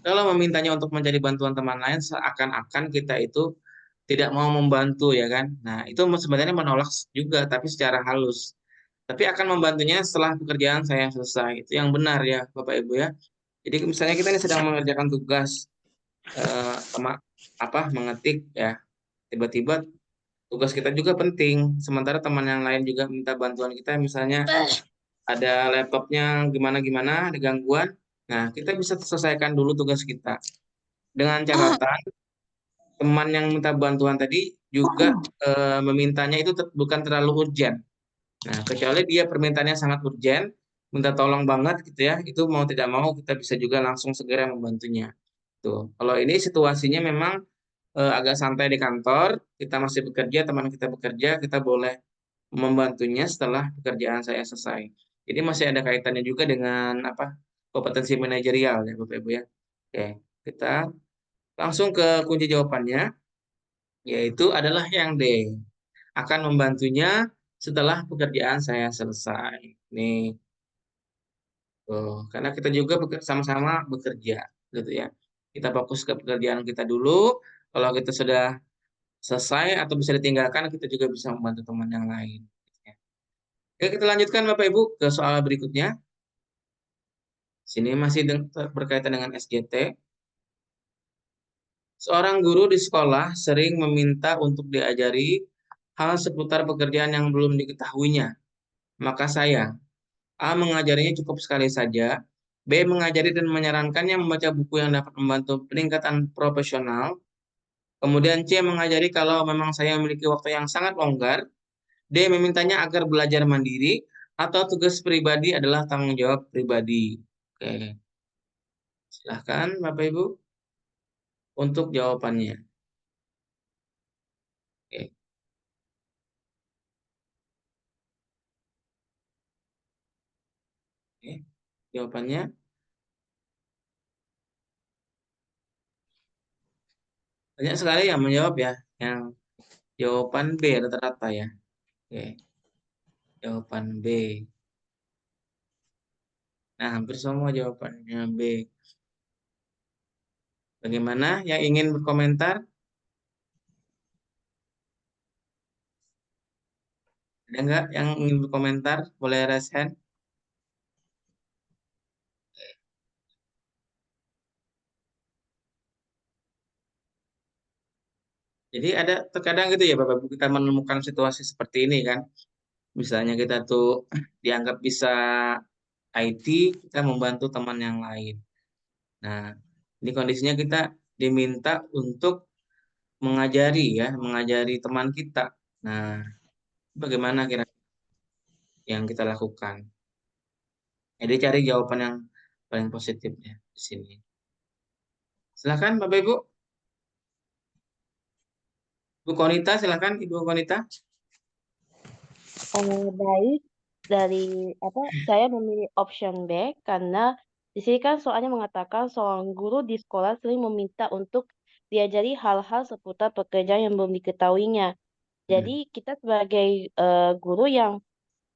kalau memintanya untuk mencari bantuan teman lain, seakan-akan kita itu tidak mau membantu ya kan. Nah, itu sebenarnya menolak juga, tapi secara halus. Tapi akan membantunya setelah pekerjaan saya selesai. Itu yang benar ya, Bapak Ibu ya. Jadi misalnya kita ini sedang mengerjakan tugas mengetik ya. Tiba-tiba tugas kita juga penting. Sementara teman yang lain juga minta bantuan kita, misalnya ada laptopnya gimana-gimana, ada gangguan. Nah, kita bisa selesaikan dulu tugas kita. Dengan catatan, teman yang minta bantuan tadi juga memintanya itu bukan terlalu urgent. Nah, kecuali dia permintaannya sangat urgent, minta tolong banget gitu ya, itu mau tidak mau kita bisa juga langsung segera membantunya. Tuh. Kalau ini situasinya memang agak santai di kantor, kita masih bekerja, teman kita bekerja, kita boleh membantunya setelah pekerjaan saya selesai. Jadi masih ada kaitannya juga dengan kompetensi manajerial ya Bapak Ibu ya. Oke, kita langsung ke kunci jawabannya, yaitu adalah yang D. Akan membantunya setelah pekerjaan saya selesai. Nih, karena kita juga sama-sama bekerja, gitu ya. Kita fokus ke pekerjaan kita dulu. Kalau kita sudah selesai atau bisa ditinggalkan, kita juga bisa membantu teman yang lain. Oke, kita lanjutkan Bapak Ibu ke soal berikutnya. Sini masih berkaitan dengan SJT. Seorang guru di sekolah sering meminta untuk diajari hal seputar pekerjaan yang belum diketahuinya. Maka saya, A. mengajarinya cukup sekali saja, B. mengajari dan menyarankannya membaca buku yang dapat membantu peningkatan profesional, kemudian C. mengajari kalau memang saya memiliki waktu yang sangat longgar, D. memintanya agar belajar mandiri, atau tugas pribadi adalah tanggung jawab pribadi. Oke, silahkan Bapak Ibu untuk jawabannya. Oke, oke. Jawabannya banyak sekali yang menjawab ya, yang jawaban B rata-rata ya. Oke, jawaban B. Nah, hampir semua jawabannya B. Bagaimana yang ingin berkomentar? Ada nggak yang ingin berkomentar? Boleh raise hand. Jadi ada terkadang gitu ya Bapak Ibu, kita menemukan situasi seperti ini kan. Misalnya kita tuh dianggap bisa IT, kita membantu teman yang lain. Nah, ini kondisinya kita diminta untuk mengajari teman kita. Nah, bagaimana kira yang kita lakukan? Jadi cari jawaban yang paling positifnya di sini. Silakan Bapak Ibu. Bu Konita, silakan Ibu Konita. Baik, dari saya memilih option B karena di sini kan soalnya mengatakan seorang guru di sekolah sering meminta untuk diajari hal-hal seputar pekerjaan yang belum diketahuinya. Jadi kita sebagai guru yang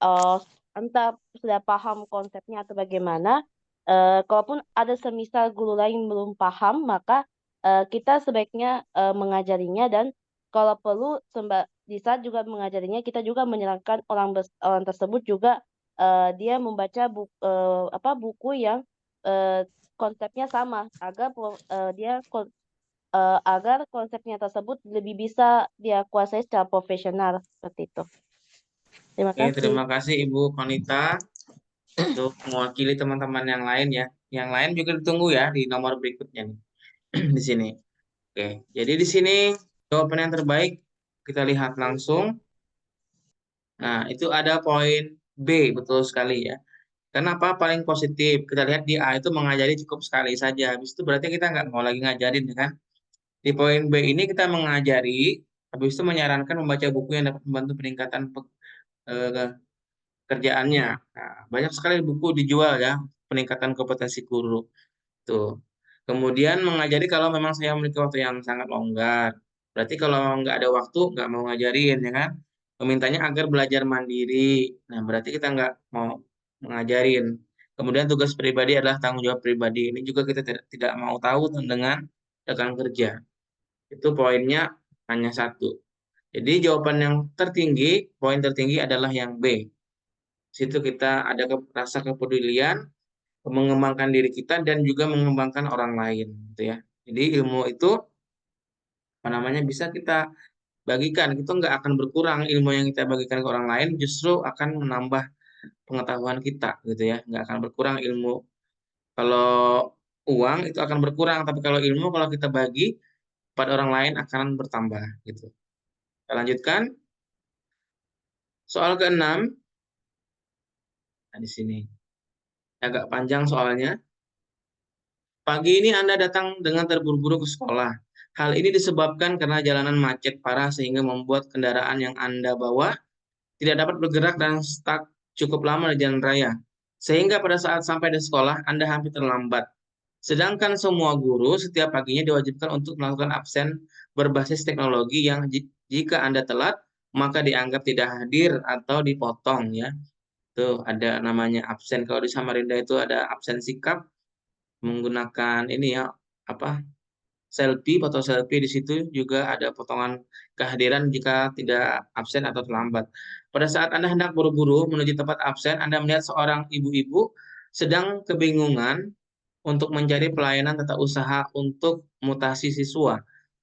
eh, entah sudah paham konsepnya atau bagaimana, kalaupun ada semisal guru lain belum paham, maka kita sebaiknya mengajarinya dan kalau perlu di saat juga mengajarinya, kita juga menyarankan orang tersebut juga dia membaca buku yang eh, konsepnya sama agar agar konsepnya tersebut lebih bisa dia kuasai secara profesional seperti itu. Terima Oke, kasih. terima kasih Ibu Konita untuk mewakili teman-teman yang lain ya. Yang lain juga ditunggu ya di nomor berikutnya nih. Di sini. Oke, jadi di sini jawaban yang terbaik kita lihat langsung. Nah, itu ada poin B, betul sekali ya. Kenapa paling positif? Kita lihat di A itu mengajari cukup sekali saja. Habis itu berarti kita nggak mau lagi ngajarin ya kan? Di poin B ini kita mengajari, habis itu menyarankan membaca buku yang dapat membantu peningkatan eh, kerjaannya. Nah, banyak sekali buku dijual ya, peningkatan kompetensi guru. Tuh. Kemudian mengajari kalau memang saya memiliki waktu yang sangat longgar. Berarti kalau nggak ada waktu, nggak mau ngajarin, ya kan? Memintanya agar belajar mandiri. Nah, berarti kita nggak mau mengajarin. Kemudian tugas pribadi adalah tanggung jawab pribadi. Ini juga kita tidak mau tahu dengan rekan kerja. Itu poinnya hanya satu. Jadi jawaban yang tertinggi, poin tertinggi adalah yang B. Situ kita ada rasa kepedulian, mengembangkan diri kita dan juga mengembangkan orang lain gitu ya. Jadi ilmu itu apa namanya bisa kita bagikan, itu nggak akan berkurang. Ilmu yang kita bagikan ke orang lain justru akan menambah pengetahuan kita gitu ya, nggak akan berkurang ilmu. Kalau uang itu akan berkurang, tapi kalau ilmu kalau kita bagi pada orang lain akan bertambah gitu. Kita lanjutkan soal ke-6. Nah, di sini agak panjang soalnya. Pagi ini Anda datang dengan terburu-buru ke sekolah. Hal ini disebabkan karena jalanan macet parah sehingga membuat kendaraan yang Anda bawa tidak dapat bergerak dan stuck cukup lama di jalan raya. Sehingga pada saat sampai di sekolah, Anda hampir terlambat. Sedangkan semua guru setiap paginya diwajibkan untuk melakukan absen berbasis teknologi yang jika Anda telat, maka dianggap tidak hadir atau dipotong ya. Tuh ada namanya absen. Kalau di Samarinda itu ada absen sikap menggunakan ini ya apa foto selfie di situ juga ada potongan kehadiran jika tidak absen atau terlambat. Pada saat Anda hendak buru-buru menuju tempat absen, Anda melihat seorang ibu-ibu sedang kebingungan untuk mencari pelayanan tata usaha untuk mutasi siswa.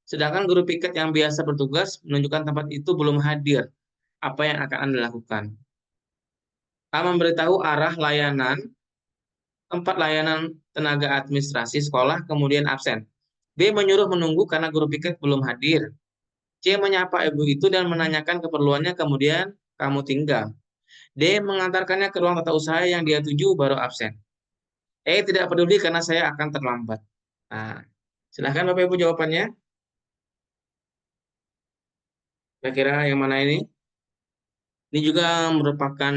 Sedangkan guru piket yang biasa bertugas menunjukkan tempat itu belum hadir. Apa yang akan Anda lakukan? A. Memberitahu arah layanan, tempat layanan tenaga administrasi sekolah, kemudian absen. B. Menyuruh menunggu karena guru piket belum hadir. C. Menyapa ibu itu dan menanyakan keperluannya, kemudian kamu tinggal. D. Mengantarkannya ke ruang tata usaha yang dia tuju baru absen. E. Tidak peduli karena saya akan terlambat. Nah, silahkan Bapak Ibu jawabannya. Kira-kira yang mana ini? Ini juga merupakan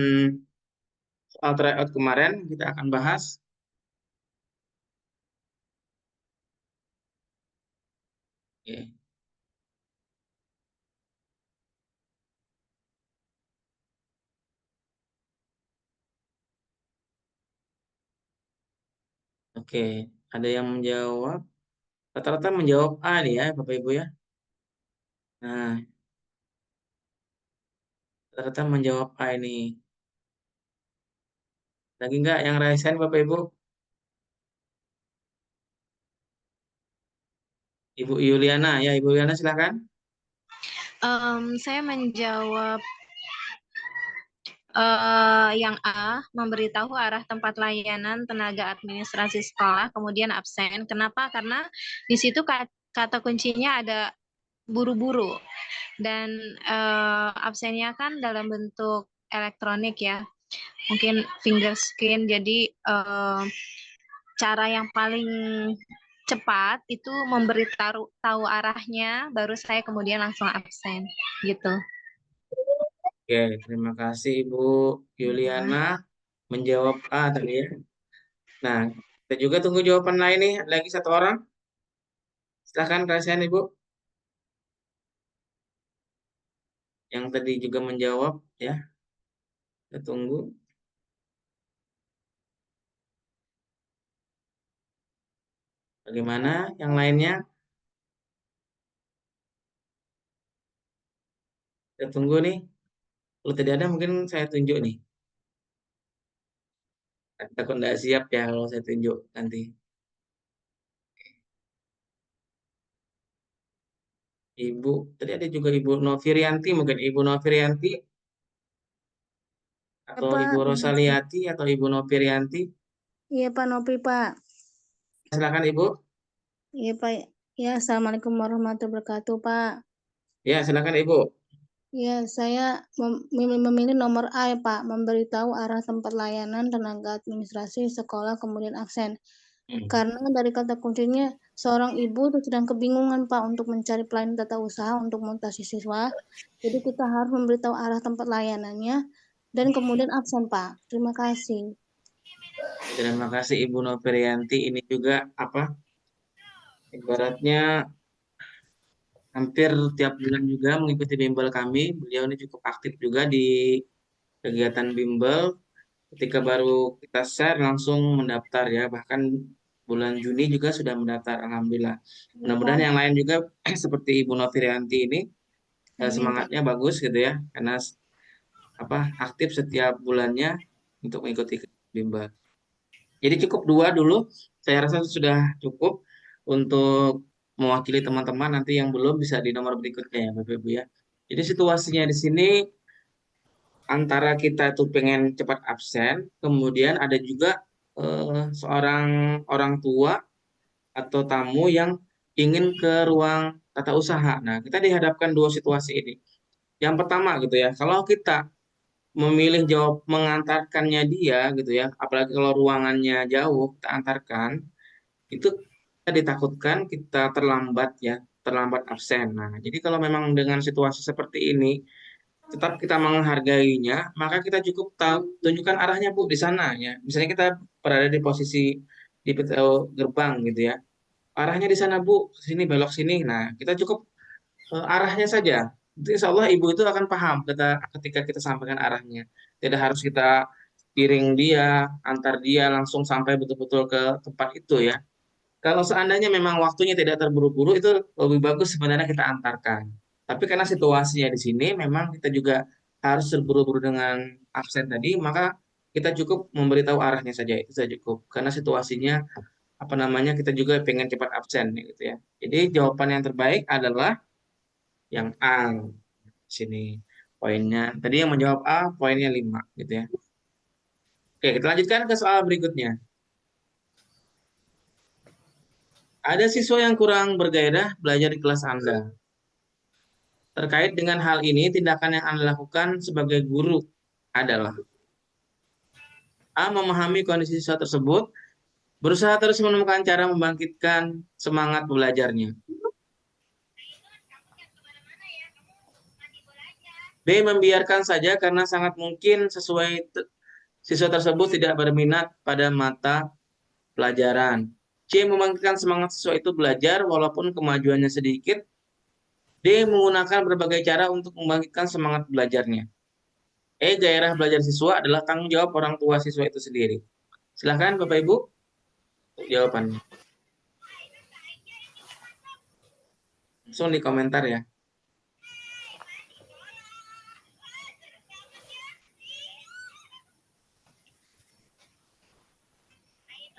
soal tryout kemarin, kita akan bahas. Oke. Oke, ada yang menjawab. Rata-rata menjawab A nih ya, Bapak Ibu ya. Nah, rata-rata menjawab A ini. Lagi nggak yang raisen Bapak Ibu? Ibu Yuliana, ya Ibu Yuliana silahkan. Saya menjawab yang A, memberitahu arah tempat layanan tenaga administrasi sekolah, kemudian absen. Kenapa? Karena di situ kata kuncinya ada buru-buru dan absennya kan dalam bentuk elektronik ya, mungkin finger scan. Jadi cara yang paling cepat itu memberitahu arahnya, baru saya kemudian langsung absen gitu. Oke, terima kasih Ibu Yuliana menjawab A tadi ya. Nah, kita juga tunggu jawaban lain nih. Lagi satu orang. Silahkan rasain Ibu. Yang tadi juga menjawab ya. Kita tunggu. Bagaimana yang lainnya? Kita tunggu nih. Kalau tidak ada mungkin saya tunjuk nih. Takut nggak siap ya kalau saya tunjuk nanti. Ibu, tadi ada juga Ibu Novirianti, mungkin Ibu Novirianti atau Pak, Ibu Rosaliati atau Ibu Novirianti. iya Pak Nopi Pak. Silakan Ibu. Iya Pak. Ya, Assalamualaikum warahmatullahi wabarakatuh Pak. Ya, silakan Ibu. Ya, saya memilih nomor A ya Pak, memberitahu arah tempat layanan tenaga administrasi sekolah kemudian absen. Karena dari kata kuncinya seorang ibu itu sedang kebingungan Pak untuk mencari pelayanan tata usaha untuk mutasi siswa. Jadi kita harus memberitahu arah tempat layanannya dan kemudian absen Pak. Terima kasih. Terima kasih Ibu Novirianti. Ini juga apa? Ibaratnya hampir tiap bulan juga mengikuti bimbel kami. Beliau ini cukup aktif juga di kegiatan bimbel. Ketika baru kita share langsung mendaftar ya. Bahkan bulan Juni juga sudah mendaftar. Alhamdulillah. Mudah-mudahan yang lain juga seperti Ibu Novirianti ini semangatnya bagus gitu ya. Karena apa aktif setiap bulannya untuk mengikuti bimbel. Jadi cukup dua dulu. Saya rasa sudah cukup untuk mewakili teman-teman nanti yang belum bisa di nomor berikutnya ya Bapak Ibu ya. Jadi situasinya di sini antara kita tuh pengen cepat absen, kemudian ada juga seorang orang tua atau tamu yang ingin ke ruang tata usaha. Nah, kita dihadapkan dua situasi ini. Yang pertama gitu ya, kalau kita memilih jawab mengantarkannya dia gitu ya, apalagi kalau ruangannya jauh, kita antarkan, itu kita ditakutkan kita terlambat ya, terlambat absen. Nah, jadi kalau memang dengan situasi seperti ini, tetap kita menghargainya, maka kita cukup tahu tunjukkan arahnya Bu di sana ya. Misalnya kita berada di posisi di pintu gerbang gitu ya. Arahnya di sana Bu, sini belok sini. Nah, kita cukup arahnya saja. Itu insya Allah ibu itu akan paham ketika kita sampaikan arahnya. Tidak harus kita kiring dia, antar dia langsung sampai betul-betul ke tempat itu ya. Kalau seandainya memang waktunya tidak terburu-buru, itu lebih bagus sebenarnya kita antarkan. Tapi karena situasinya di sini, memang kita juga harus terburu-buru dengan absen tadi, maka kita cukup memberitahu arahnya saja, itu saja cukup. Karena situasinya apa namanya, kita juga pengen cepat absen gitu ya. Jadi jawaban yang terbaik adalah yang A. Sini poinnya. Tadi yang menjawab A poinnya 5 gitu ya. Oke, kita lanjutkan ke soal berikutnya. Ada siswa yang kurang bergairah belajar di kelas Anda. Terkait dengan hal ini, tindakan yang Anda lakukan sebagai guru adalah A. Memahami kondisi siswa tersebut, berusaha terus menemukan cara membangkitkan semangat belajarnya. B. Membiarkan saja karena sangat mungkin siswa tersebut tidak berminat pada mata pelajaran. C. Membangkitkan semangat siswa itu belajar walaupun kemajuannya sedikit. D. Menggunakan berbagai cara untuk membangkitkan semangat belajarnya. E. Gairah belajar siswa adalah tanggung jawab orang tua siswa itu sendiri. Silakan Bapak Ibu untuk jawabannya. Langsung di komentar ya.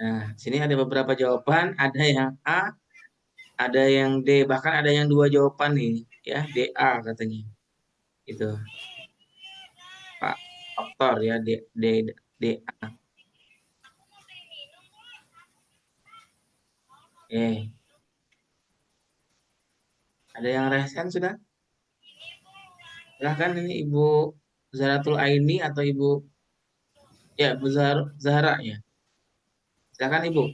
Nah, sini ada beberapa jawaban, ada yang A, ada yang D, bahkan ada yang 2 jawaban nih, ya, DA katanya. Itu. Pak Doktor ya, DA. Ada yang resen sudah? Silahkan ini Ibu Zahratul Aini atau Ibu ya Bu Zahra ya. Silakan Ibu.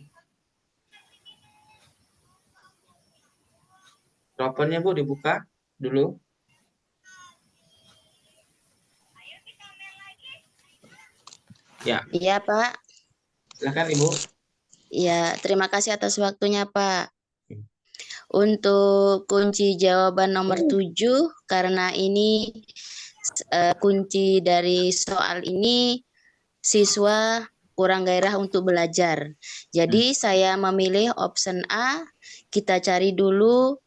Mikrofonnya Bu dibuka dulu. Ya, Iya, Pak. silakan Ibu. Ya, terima kasih atas waktunya, Pak. Untuk kunci jawaban nomor 7, karena ini kunci dari soal ini, siswa kurang gairah untuk belajar. Jadi saya memilih option A. Kita cari dulu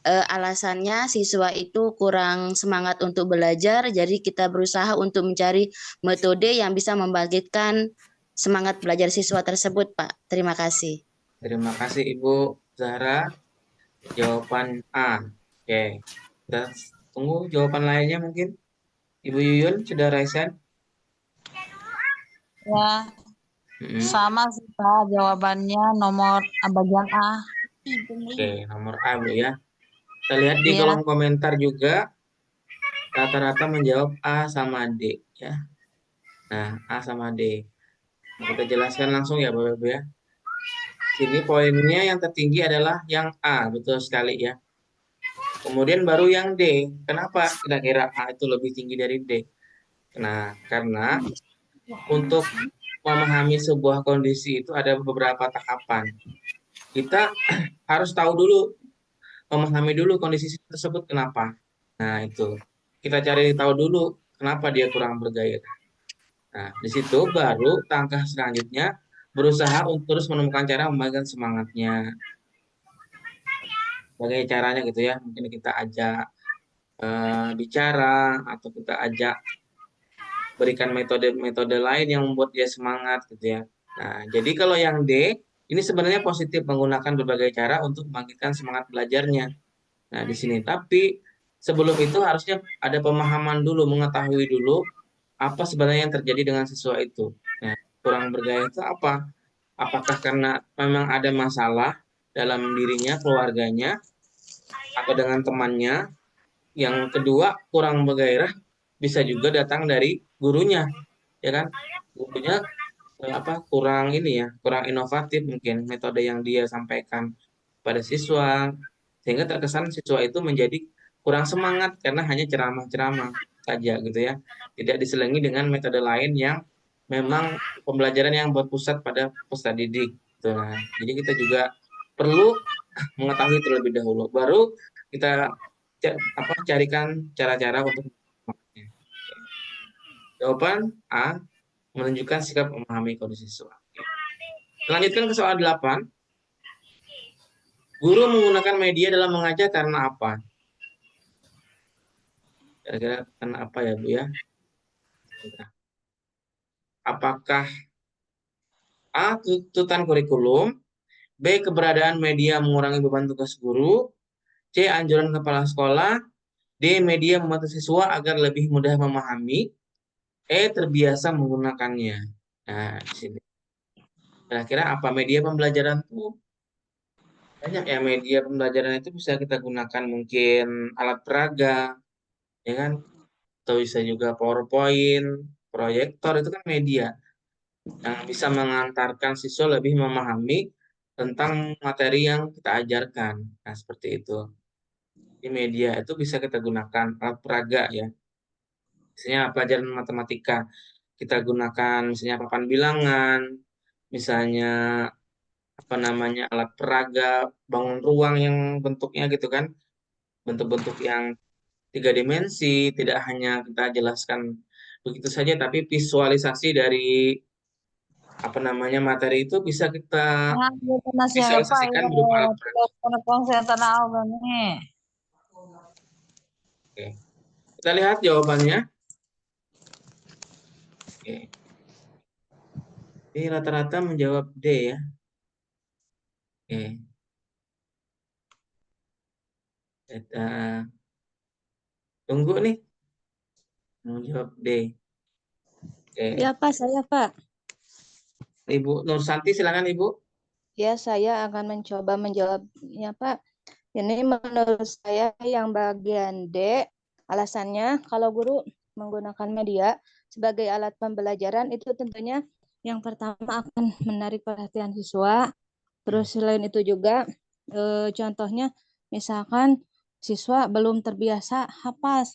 alasannya siswa itu kurang semangat untuk belajar. Jadi kita berusaha untuk mencari metode yang bisa membangkitkan semangat belajar siswa tersebut, Pak. Terima kasih. Terima kasih Ibu Zahra. Jawaban A. Oke. Kita tunggu jawaban lainnya mungkin. Ibu Yuyun sudah resen? Ya, sama sih Pak, jawabannya nomor bagian A. Oke, nomor A Bu ya. Kita lihat di Ya. kolom komentar juga rata-rata menjawab A sama D ya. Nah, A sama D. Kita jelaskan langsung ya Bapak Ibu ya. Sini poinnya yang tertinggi adalah yang A, betul sekali ya. Kemudian baru yang D. Kenapa kira-kira A itu lebih tinggi dari D? Nah, karena untuk memahami sebuah kondisi itu ada beberapa tahapan. Kita harus tahu dulu, memahami dulu kondisi tersebut kenapa. Nah, itu. Kita cari tahu dulu kenapa dia kurang bergairah. Nah, di situ baru langkah selanjutnya berusaha untuk terus menemukan cara membangkitkan semangatnya. Bagaimana caranya gitu ya? Mungkin kita ajak bicara atau kita ajak berikan metode-metode lain yang membuat dia semangat gitu ya. Nah, jadi kalau yang D ini sebenarnya positif menggunakan berbagai cara untuk membangkitkan semangat belajarnya. Nah, di sini tapi sebelum itu harusnya ada pemahaman dulu, mengetahui dulu apa sebenarnya yang terjadi dengan siswa itu. Nah, kurang bergairah itu apa? Apakah karena memang ada masalah dalam dirinya, keluarganya, atau dengan temannya? Yang kedua, kurang bergairah bisa juga datang dari gurunya, ya kan? Gurunya kurang ini ya, kurang inovatif mungkin metode yang dia sampaikan pada siswa, sehingga terkesan siswa itu menjadi kurang semangat karena hanya ceramah-ceramah saja gitu ya, tidak diselingi dengan metode lain yang memang pembelajaran yang berpusat pada peserta didik. Gitu. Nah, jadi kita juga perlu mengetahui terlebih dahulu, baru kita carikan cara-cara untuk memahaminya. Jawaban A menunjukkan sikap memahami kondisi siswa. Lanjutkan ke soal 8. Guru menggunakan media dalam mengajar karena apa? Kira-kira karena apa ya Bu ya? Apakah A. Tuntutan kurikulum. B. Keberadaan media mengurangi beban tugas guru. C. Anjuran kepala sekolah. D. Media membantu siswa agar lebih mudah memahami. E. Terbiasa menggunakannya. Nah, di sini. Kira-kira apa media pembelajaran itu? Banyak ya media pembelajaran itu bisa kita gunakan, mungkin alat peraga, ya kan? Atau bisa juga PowerPoint, proyektor, itu kan media yang bisa mengantarkan siswa lebih memahami tentang materi yang kita ajarkan. Nah, seperti itu. Di media itu bisa kita gunakan alat peraga ya. Misalnya pelajaran matematika, kita gunakan misalnya papan bilangan, misalnya apa namanya alat peraga, bangun ruang yang bentuknya gitu kan, bentuk-bentuk yang 3 dimensi, tidak hanya kita jelaskan begitu saja, tapi visualisasi dari apa namanya materi itu bisa kita Nah, gitu na siapa visualisasikan ya? berupa alat peraga. Telepon saya tanah nih. Oke. Kita lihat jawabannya. Oke. Ini rata-rata menjawab D ya. Oke. Kita tunggu nih. Menjawab D. Oke. Ya Pak, saya Pak. Ibu Nursanti, silakan Ibu. Ya, saya akan mencoba menjawabnya Pak. Ini menurut saya yang bagian D, alasannya kalau guru menggunakan media sebagai alat pembelajaran itu tentunya yang pertama akan menarik perhatian siswa. Terus selain itu juga contohnya misalkan siswa belum terbiasa hafal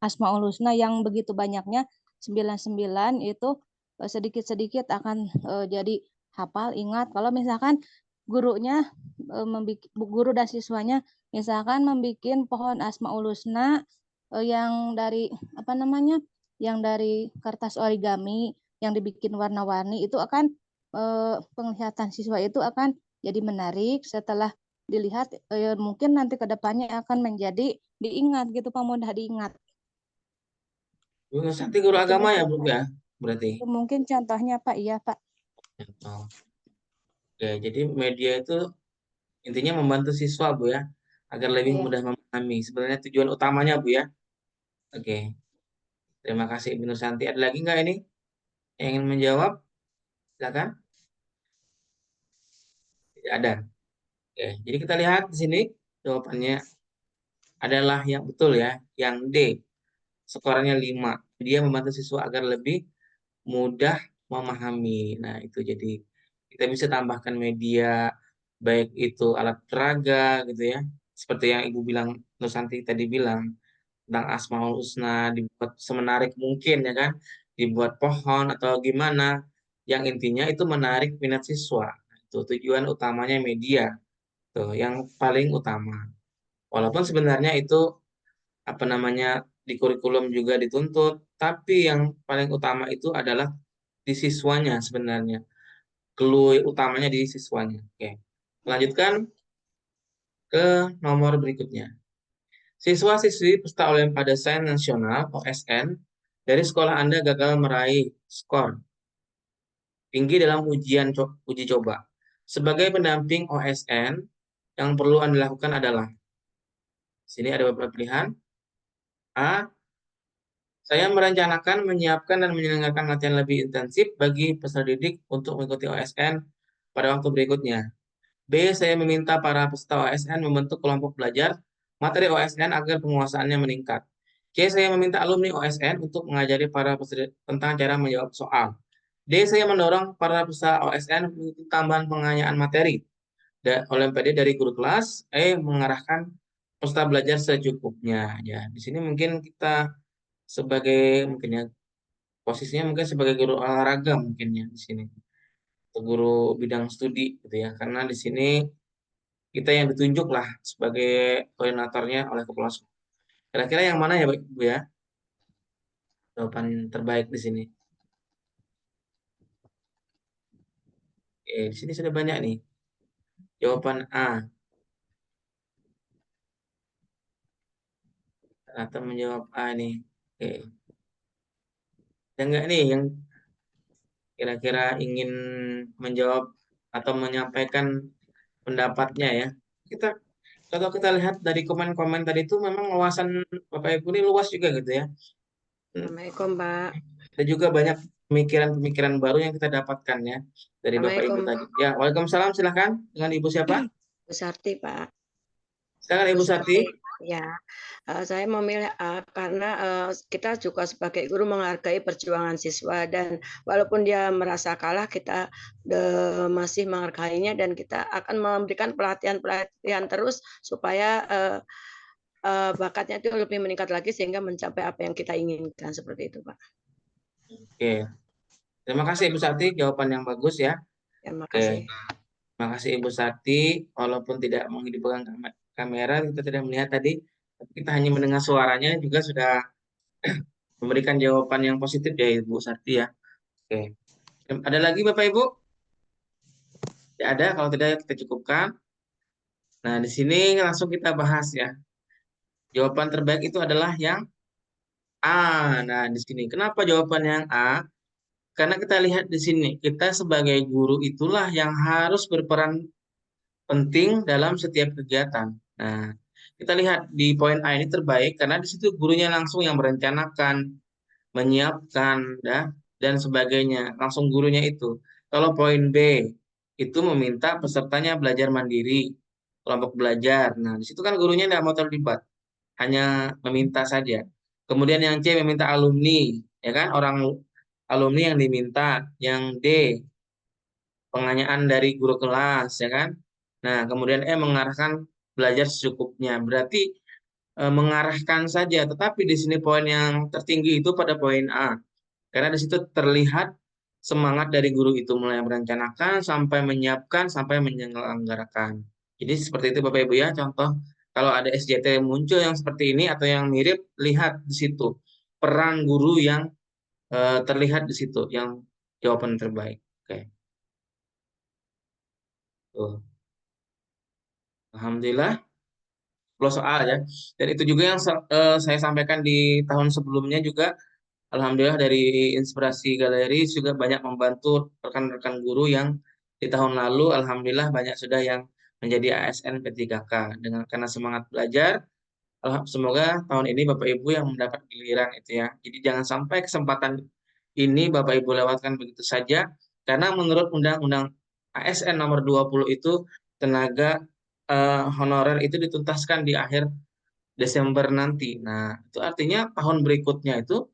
Asmaul Husna yang begitu banyaknya 99 itu sedikit-sedikit akan jadi hafal ingat. Kalau misalkan gurunya guru dan siswanya misalkan membuat pohon Asmaul Husna yang dari apa namanya? Yang dari kertas origami yang dibikin warna-warni itu akan penglihatan siswa itu akan jadi menarik setelah dilihat mungkin nanti ke depannya akan menjadi diingat gitu Pak, mudah diingat. Bu Nursanti guru Itu agama ya mungkin Bu Pak. ya, berarti. Itu mungkin contohnya Pak, iya Pak. Oh. Oke, jadi media itu intinya membantu siswa Bu ya, agar lebih Iya. mudah memahami. Sebenarnya tujuan utamanya Bu ya. Oke, terima kasih Ibu Nursanti. Ada lagi nggak ini yang ingin menjawab? Silakan. Tidak ada. Oke, jadi kita lihat di sini jawabannya adalah yang betul ya, yang D. Skornya 5. Dia membantu siswa agar lebih mudah memahami. Nah, itu jadi kita bisa tambahkan media baik itu alat peraga gitu ya. Seperti yang Ibu bilang, Nusanti tadi bilang tentang Asmaul Husna dibuat semenarik mungkin ya kan. Dibuat pohon atau gimana. Yang intinya itu menarik minat siswa. Itu tujuan utamanya media. Tuh, yang paling utama. Walaupun sebenarnya itu apa namanya di kurikulum juga dituntut, tapi yang paling utama itu adalah di siswanya sebenarnya. Clue utamanya di siswanya. Oke. Lanjutkan ke nomor berikutnya. Siswa-siswi peserta Olimpiade Sains Nasional (OSN) dari sekolah Anda gagal meraih skor tinggi dalam uji coba. Sebagai pendamping OSN, yang perlu Anda lakukan adalah sini ada beberapa pilihan. A. Saya merencanakan, menyiapkan, dan menyelenggarakan latihan lebih intensif bagi peserta didik untuk mengikuti OSN pada waktu berikutnya. B. Saya meminta para peserta OSN membentuk kelompok belajar materi OSN agar penguasaannya meningkat. C. Saya meminta alumni OSN untuk mengajari para peserta tentang cara menjawab soal. D. Saya mendorong para peserta OSN mengikuti tambahan pengayaan materi Olimpiade dari guru kelas. E. Mengarahkan peserta belajar secukupnya. Ya, di sini mungkin kita sebagai mungkin ya posisinya mungkin sebagai guru olahraga mungkin ya di sini atau guru bidang studi gitu ya karena di sini kita yang ditunjuk lah sebagai koordinatornya oleh kepala sekolah. Kira-kira yang mana ya Bu ya jawaban terbaik di sini? Di sini sudah banyak nih jawaban A atau menjawab A nih. Oke. Yang enggak nih yang kira-kira ingin menjawab atau menyampaikan pendapatnya ya. Kalau kita lihat dari komen-komen tadi itu memang wawasan Bapak Ibu ini luas juga gitu ya. Assalamualaikum, Pak. Ada juga banyak pemikiran-pemikiran baru yang kita dapatkan ya dari Bapak Ibu Assalamualaikum. tadi. Ya, Waalaikumsalam, silahkan. Dengan Ibu siapa? Bu Sarti, Pak. Silakan Ibu Sarti. Ya, saya memilih A karena kita juga sebagai guru menghargai perjuangan siswa dan walaupun dia merasa kalah, kita masih menghargainya dan kita akan memberikan pelatihan terus supaya bakatnya itu lebih meningkat lagi sehingga mencapai apa yang kita inginkan seperti itu, Pak. Oke. Terima kasih Ibu Sarti, jawaban yang bagus ya. Terima kasih. Terima kasih Ibu Sarti, walaupun tidak menghidupkan kamera, kita tidak melihat tadi, tapi kita hanya mendengar suaranya juga sudah memberikan jawaban yang positif ya Ibu Sarti ya. Oke. Ada lagi Bapak Ibu? Tidak ada, kalau tidak kita cukupkan. Nah, di sini langsung kita bahas ya. Jawaban terbaik itu adalah yang A. Nah, di sini kenapa jawaban yang A? Karena kita lihat di sini, kita sebagai guru itulah yang harus berperan penting dalam setiap kegiatan. Nah, kita lihat di poin A ini terbaik karena di situ gurunya langsung yang merencanakan, menyiapkan, dan sebagainya. Langsung gurunya itu. Kalau poin B itu meminta pesertanya belajar mandiri, kelompok belajar. Nah, di situ kan gurunya tidak mau terlibat, hanya meminta saja. Kemudian yang C meminta alumni, ya kan? Orang alumni yang diminta. Yang D penganyaan dari guru kelas, ya kan? Nah, kemudian E mengarahkan belajar secukupnya. Berarti mengarahkan saja, tetapi di sini poin yang tertinggi itu pada poin A. Karena di situ terlihat semangat dari guru itu mulai merencanakan sampai menyiapkan sampai menyelenggarakan. Jadi seperti itu Bapak Ibu ya, contoh kalau ada SJT muncul yang seperti ini atau yang mirip, lihat di situ peran guru yang terlihat di situ yang jawaban terbaik. Oke. Tuh. Alhamdulillah 10 soal ya. Dan itu juga yang saya sampaikan di tahun sebelumnya juga. Alhamdulillah dari Inspirasi Galeri juga banyak membantu rekan-rekan guru yang di tahun lalu alhamdulillah banyak sudah yang menjadi ASN P3K dengan karena semangat belajar. Semoga tahun ini Bapak Ibu yang mendapat giliran itu ya. Jadi jangan sampai kesempatan ini Bapak Ibu lewatkan begitu saja karena menurut Undang-Undang ASN nomor 20 itu tenaga honorer itu dituntaskan di akhir Desember nanti. Nah, itu artinya tahun berikutnya itu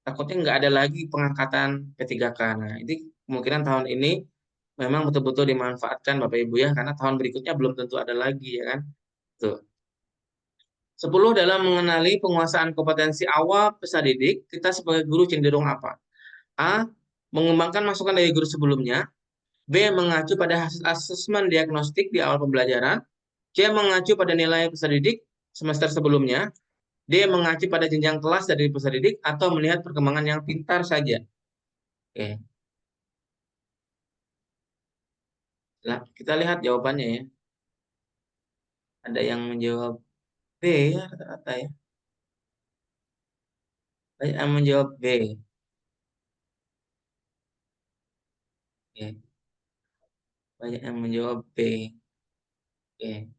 takutnya nggak ada lagi pengangkatan P3K. Nah, ini kemungkinan tahun ini memang betul-betul dimanfaatkan Bapak Ibu ya, karena tahun berikutnya belum tentu ada lagi ya kan. Tuh. 10 dalam mengenali penguasaan kompetensi awal peserta didik, kita sebagai guru cenderung apa? A. Mengembangkan masukan dari guru sebelumnya. B. Mengacu pada hasil asesmen diagnostik di awal pembelajaran. C. Mengacu pada nilai peserta didik semester sebelumnya. D. Mengacu pada jenjang kelas dari peserta didik atau melihat perkembangan yang pintar saja. Oke. Nah, kita lihat jawabannya ya. Ada yang menjawab B ya rata-rata ya. Banyak yang menjawab B. Oke. Banyak yang menjawab B. Oke.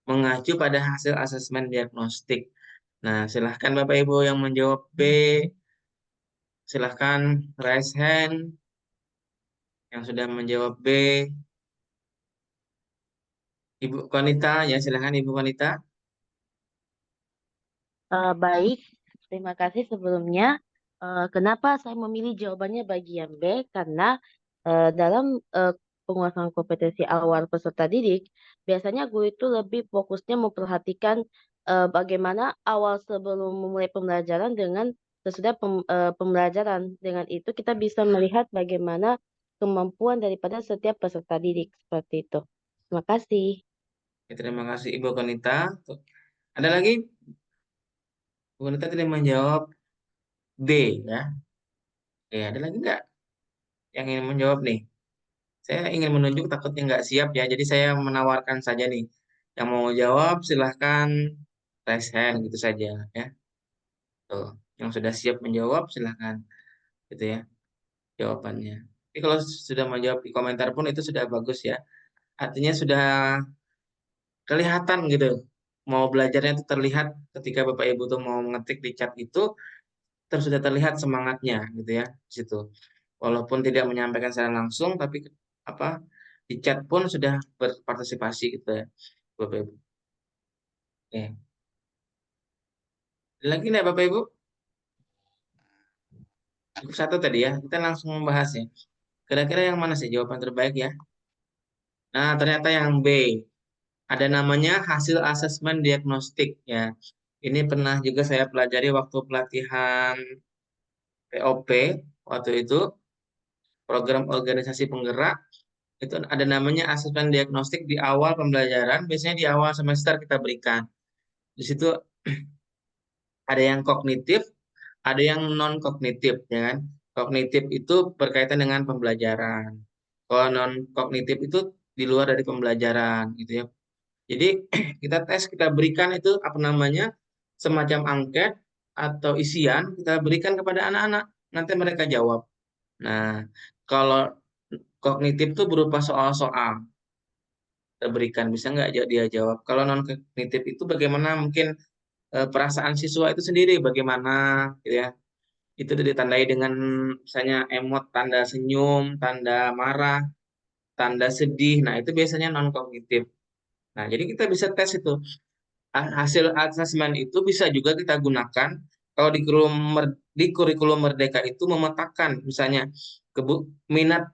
Mengacu pada hasil asesmen diagnostik. Nah, silahkan Bapak Ibu yang menjawab B. Silahkan raise hand. Yang sudah menjawab B. Ibu Konita, ya silahkan Ibu Konita. Baik, terima kasih sebelumnya. Kenapa saya memilih jawabannya bagian B? Karena dalam penguasaan kompetensi awal peserta didik, biasanya guru itu lebih fokusnya memperhatikan bagaimana awal sebelum memulai pembelajaran dengan sesudah pembelajaran. Dengan itu kita bisa melihat bagaimana kemampuan daripada setiap peserta didik seperti itu. Terima kasih. Terima kasih Ibu Konita. Ada lagi? Ibu Konita tidak menjawab B ya. Oke, ada lagi nggak yang ingin menjawab nih? Saya ingin menunjuk takutnya nggak siap ya, jadi saya menawarkan saja nih. Yang mau jawab silahkan raise hand gitu saja ya. Tuh, yang sudah siap menjawab silahkan gitu ya. jawabannya. Tapi kalau sudah menjawab di komentar pun itu sudah bagus ya. Artinya sudah kelihatan gitu. Mau belajarnya itu terlihat ketika Bapak Ibu tuh mau mengetik di chat itu terus sudah terlihat semangatnya gitu ya di situ. Walaupun tidak menyampaikan secara langsung tapi apa di chat pun sudah berpartisipasi gitu ya Bapak Ibu. Oke. Ada lagi nih Bapak Ibu? Cukup satu tadi ya. Kita langsung membahasnya. Kira-kira yang mana sih jawaban terbaik ya? Nah, ternyata yang B. Ada namanya hasil asesmen diagnostik ya. Ini pernah juga saya pelajari waktu pelatihan POP waktu itu, program organisasi penggerak. Itu ada namanya asesmen diagnostik di awal pembelajaran, biasanya di awal semester kita berikan. Di situ ada yang kognitif, ada yang non kognitif ya kan. Kognitif itu berkaitan dengan pembelajaran. Kalau non kognitif itu di luar dari pembelajaran gitu ya. Jadi kita tes, kita berikan itu apa namanya semacam angket atau isian kita berikan kepada anak-anak, nanti mereka jawab. Nah, kalau kognitif itu berupa soal-soal kita berikan, bisa nggak dia jawab. Kalau non kognitif itu bagaimana mungkin perasaan siswa itu sendiri bagaimana gitu ya. Itu ditandai dengan misalnya emot, tanda senyum, tanda marah, tanda sedih. Nah, itu biasanya non kognitif. Nah, jadi kita bisa tes itu. Hasil asesmen itu bisa juga kita gunakan kalau di kurikulum Merdeka itu memetakan misalnya minat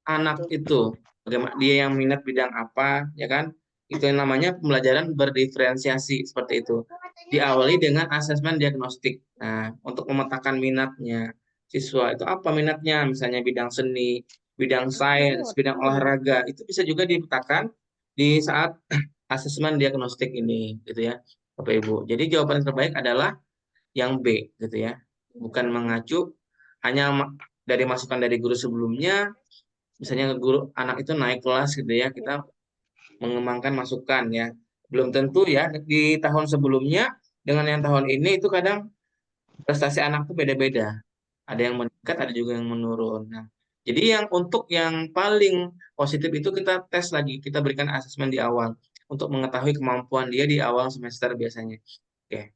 anak itu, bagaimana dia yang minat bidang apa, ya kan? Itu yang namanya pembelajaran berdiferensiasi seperti itu. Diawali dengan asesmen diagnostik. Nah, untuk memetakan minatnya siswa itu apa minatnya, misalnya bidang seni, bidang sains, bidang olahraga, itu bisa juga dipetakan di saat asesmen diagnostik ini, gitu ya, Bapak Ibu. Jadi jawaban terbaik adalah yang B, gitu ya. Bukan mengacu hanya dari masukan dari guru sebelumnya, misalnya guru anak itu naik kelas gitu ya, kita mengembangkan masukan ya. Belum tentu ya di tahun sebelumnya dengan yang tahun ini itu kadang prestasi anak tuh beda-beda. Ada yang meningkat, ada juga yang menurun. Nah, jadi yang untuk yang paling positif itu kita tes lagi, kita berikan asesmen di awal untuk mengetahui kemampuan dia di awal semester biasanya. Oke.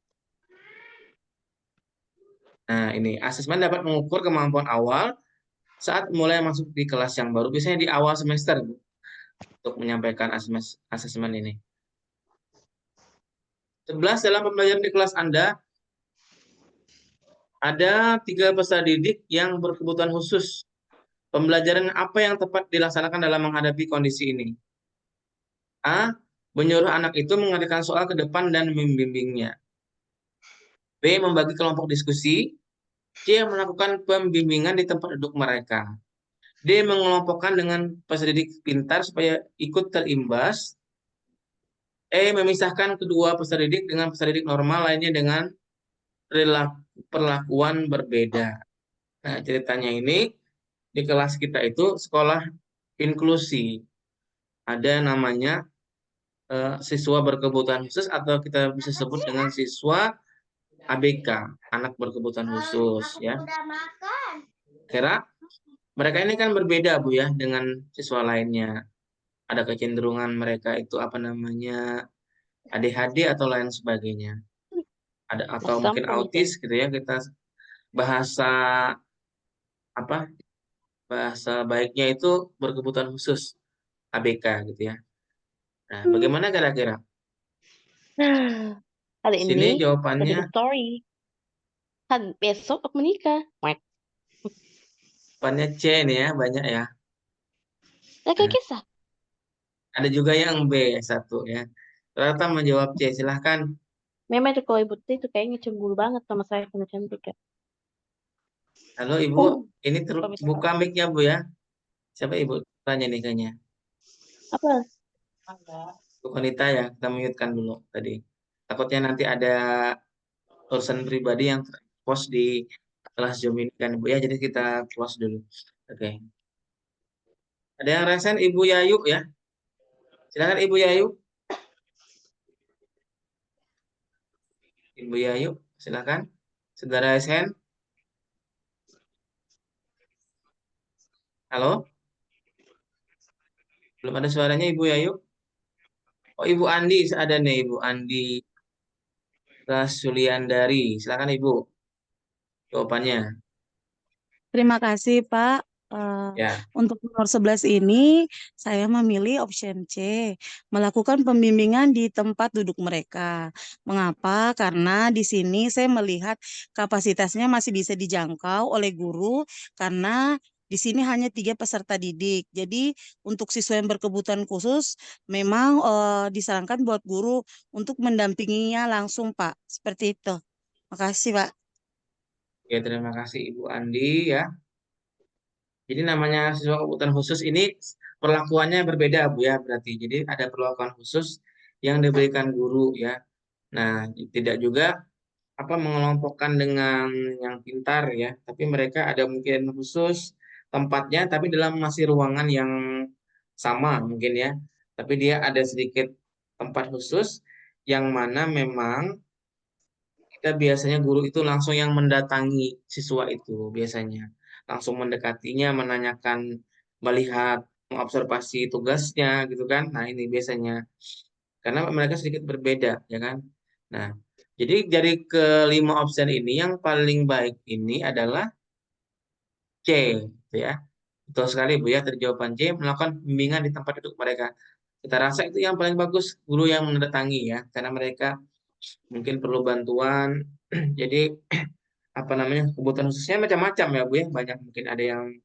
Nah, ini asesmen dapat mengukur kemampuan awal saat mulai masuk di kelas yang baru, biasanya di awal semester untuk menyampaikan asesmen ini. 11 dalam pembelajaran di kelas Anda ada 3 peserta didik yang berkebutuhan khusus. Pembelajaran apa yang tepat dilaksanakan dalam menghadapi kondisi ini? A. Menyuruh anak itu mengerjakan soal ke depan dan membimbingnya. B. Membagi kelompok diskusi. C. Melakukan pembimbingan di tempat duduk mereka. D. Mengelompokkan dengan peserta didik pintar supaya ikut terimbas. E. Memisahkan kedua peserta didik dengan peserta didik normal lainnya dengan perlakuan berbeda. Nah, ceritanya ini di kelas kita itu sekolah inklusi. Ada namanya siswa berkebutuhan khusus atau kita bisa sebut dengan siswa ABK, anak berkebutuhan khusus ya. Kira mereka ini kan berbeda Bu ya dengan siswa lainnya. Ada kecenderungan mereka itu apa namanya ADHD atau lain sebagainya. Ada atau mungkin autis gitu ya, kita bahasa apa? Bahasa baiknya itu berkebutuhan khusus ABK gitu ya. Nah, bagaimana kira-kira? Hari Sini ini jawabannya story. Kan besok aku menikah. jawabannya C nih ya, banyak ya. Kayak Nah, kisah. ada juga yang B satu ya. Ternyata menjawab C, silahkan. Memang itu kalau ibu itu kayaknya cemburu banget sama saya karena cantik ya. Halo Ibu, ini buka mic-nya Bu ya. Siapa Ibu? Tanya nih kayaknya. Apa? Bu Konita ya, kita mute-kan dulu tadi. Takutnya nanti ada urusan pribadi yang post di kelas Zoom ini kan Bu ya, jadi kita close dulu. Oke. Ada yang resen Ibu Yayu ya. Silakan Ibu Yayu. Ibu Yayu, silakan. Saudara SN. Halo? Belum ada suaranya Ibu Yayu? Oh, Ibu Andi ada nih, Ibu Andi Rasuliandari. Silakan Ibu, jawabannya. Terima kasih, Pak. Ya. Untuk nomor 11 ini, saya memilih option C, melakukan pembimbingan di tempat duduk mereka. Mengapa? Karena di sini saya melihat kapasitasnya masih bisa dijangkau oleh guru, karena di sini hanya 3 peserta didik. Jadi untuk siswa yang berkebutuhan khusus, memang disarankan buat guru untuk mendampinginya langsung, Pak. Seperti itu. Makasih, Pak. Oke, terima kasih Ibu Andi ya. Jadi namanya siswa kebutuhan khusus ini perlakuannya berbeda Bu ya berarti. Jadi ada perlakuan khusus yang diberikan guru ya. Nah, tidak juga mengelompokkan dengan yang pintar ya, tapi mereka ada mungkin khusus tempatnya tapi dalam masih ruangan yang sama mungkin ya. Tapi dia ada sedikit tempat khusus yang mana memang kita biasanya guru itu langsung yang mendatangi siswa itu biasanya. Langsung mendekatinya, menanyakan, melihat, mengobservasi tugasnya gitu kan. Nah, ini biasanya. Karena mereka sedikit berbeda, ya kan? Nah, jadi dari kelima opsi ini yang paling baik ini adalah C, gitu ya. Betul sekali Bu ya, tadi jawaban C, melakukan bimbingan di tempat duduk mereka. Kita rasa itu yang paling bagus, guru yang mendatangi ya, karena mereka mungkin perlu bantuan. Jadi kebutuhan khususnya macam-macam ya Bu ya. Banyak mungkin ada yang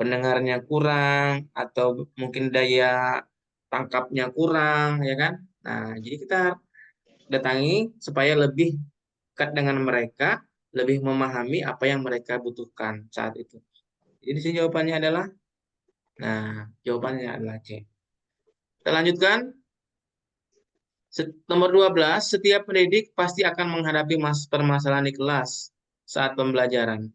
pendengarnya kurang atau mungkin daya tangkapnya kurang ya kan. Nah, jadi kita datangi supaya lebih dekat dengan mereka, lebih memahami apa yang mereka butuhkan saat itu. Jadi di sini jawabannya adalah jawabannya adalah C. Kita lanjutkan. Nomor 12, setiap pendidik pasti akan menghadapi permasalahan di kelas saat pembelajaran.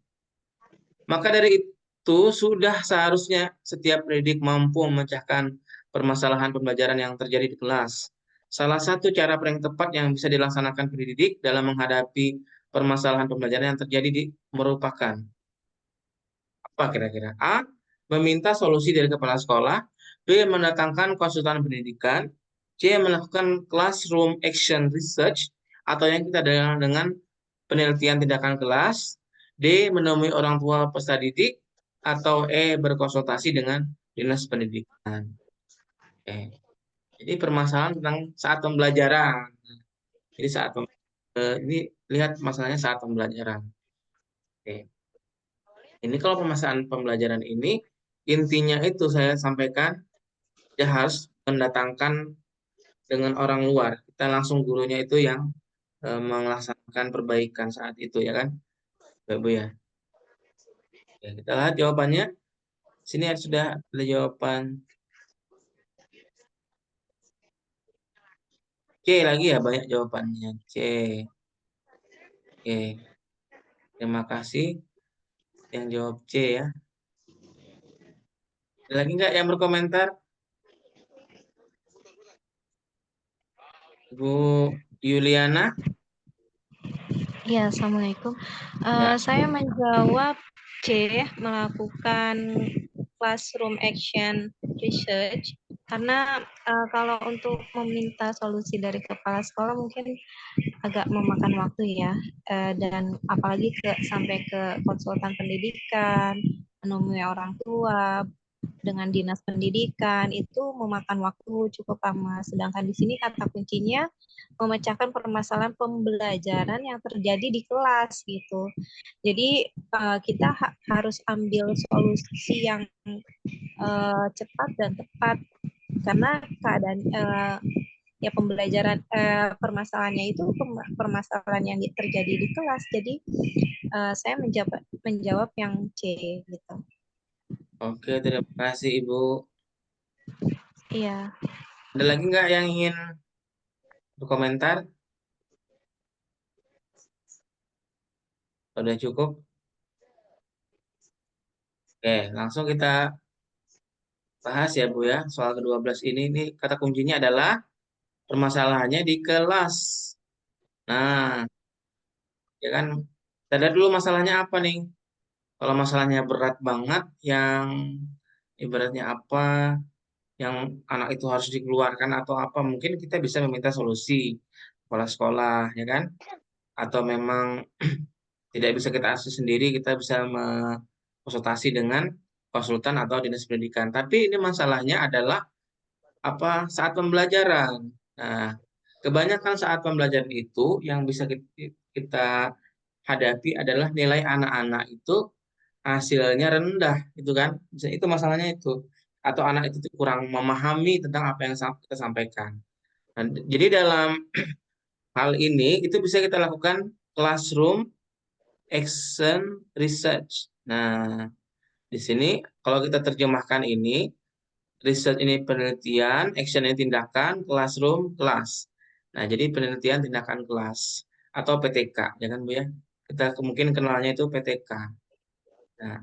Maka dari itu sudah seharusnya setiap pendidik mampu memecahkan permasalahan pembelajaran yang terjadi di kelas. Salah satu cara paling tepat yang bisa dilaksanakan pendidik dalam menghadapi permasalahan pembelajaran yang terjadi merupakan apa kira-kira? A. Meminta solusi dari kepala sekolah. B. Mendatangkan konsultan pendidikan. C. Melakukan classroom action research atau yang kita dengar dengan penelitian tindakan kelas. D. Menemui orang tua peserta didik. Atau E. Berkonsultasi dengan dinas pendidikan. Oke. Jadi permasalahan tentang saat pembelajaran. Jadi ini lihat masalahnya saat pembelajaran. Oke. Ini kalau permasalahan pembelajaran ini intinya itu saya sampaikan ya harus mendatangkan dengan orang luar. Kita langsung gurunya itu yang melaksanakan perbaikan saat itu ya kan, Bu ya. Ya, kita lihat jawabannya. Sini sudah ada jawaban C lagi ya, banyak jawabannya C. Oke. Terima kasih yang jawab C ya. Ada lagi nggak yang berkomentar? Bu Yuliana? Ya, Assalamualaikum. Ya. Saya menjawab C, melakukan classroom action research, karena kalau untuk meminta solusi dari kepala sekolah mungkin agak memakan waktu ya, dan apalagi sampai ke konsultan pendidikan, menemui orang tua, dengan dinas pendidikan itu memakan waktu cukup lama. Sedangkan di sini kata kuncinya memecahkan permasalahan pembelajaran yang terjadi di kelas gitu. Jadi kita harus ambil solusi yang cepat dan tepat karena keadaan ya pembelajaran permasalahannya itu permasalahan yang terjadi di kelas. Jadi saya menjawab yang C gitu. Oke, terima kasih Ibu. Iya. Ada lagi nggak yang ingin berkomentar? Sudah cukup? Oke, langsung kita bahas ya Bu ya. Soal ke-12 ini kata kuncinya adalah permasalahannya di kelas. Nah, ya kan, kita lihat dulu masalahnya apa nih. Kalau masalahnya berat banget, yang ibaratnya apa yang anak itu harus dikeluarkan atau apa, mungkin kita bisa meminta solusi kepala sekolah, ya kan? Atau memang tidak bisa kita akses sendiri, kita bisa konsultasi dengan konsultan atau dinas pendidikan. Tapi ini masalahnya adalah apa saat pembelajaran. Nah, kebanyakan saat pembelajaran itu yang bisa kita hadapi adalah nilai anak-anak itu hasilnya rendah, itu kan? Itu masalahnya itu. Atau anak itu kurang memahami tentang apa yang kita sampaikan. Nah, jadi dalam hal ini itu bisa kita lakukan classroom action research. Nah, di sini kalau kita terjemahkan ini, research ini penelitian, action ini tindakan, classroom kelas. Nah, jadi penelitian tindakan kelas atau PTK, ya kan Bu ya? Kita mungkin kenalnya itu PTK. Nah,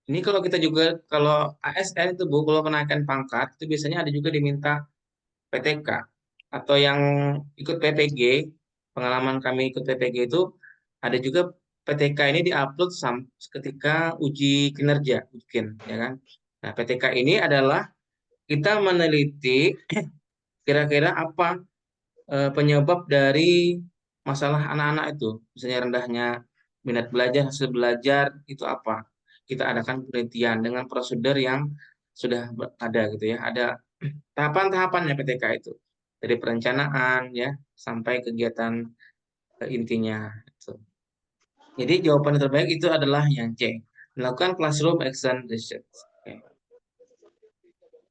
ini kalau kita juga kalau ASN itu Bu, kalau kenaikan pangkat itu biasanya ada juga diminta PTK atau yang ikut PPG, pengalaman kami ikut PPG itu ada juga PTK ini diupload ketika uji kinerja, mungkin, ya kan? Nah, PTK ini adalah kita meneliti kira-kira apa penyebab dari masalah anak-anak itu, misalnya rendahnya minat belajar, hasil belajar itu apa? Kita adakan penelitian dengan prosedur yang sudah ada gitu ya, ada tahapan-tahapannya PTK itu dari perencanaan ya sampai kegiatan intinya. Gitu. Jadi jawaban yang terbaik itu adalah yang C, melakukan classroom action research. Oke.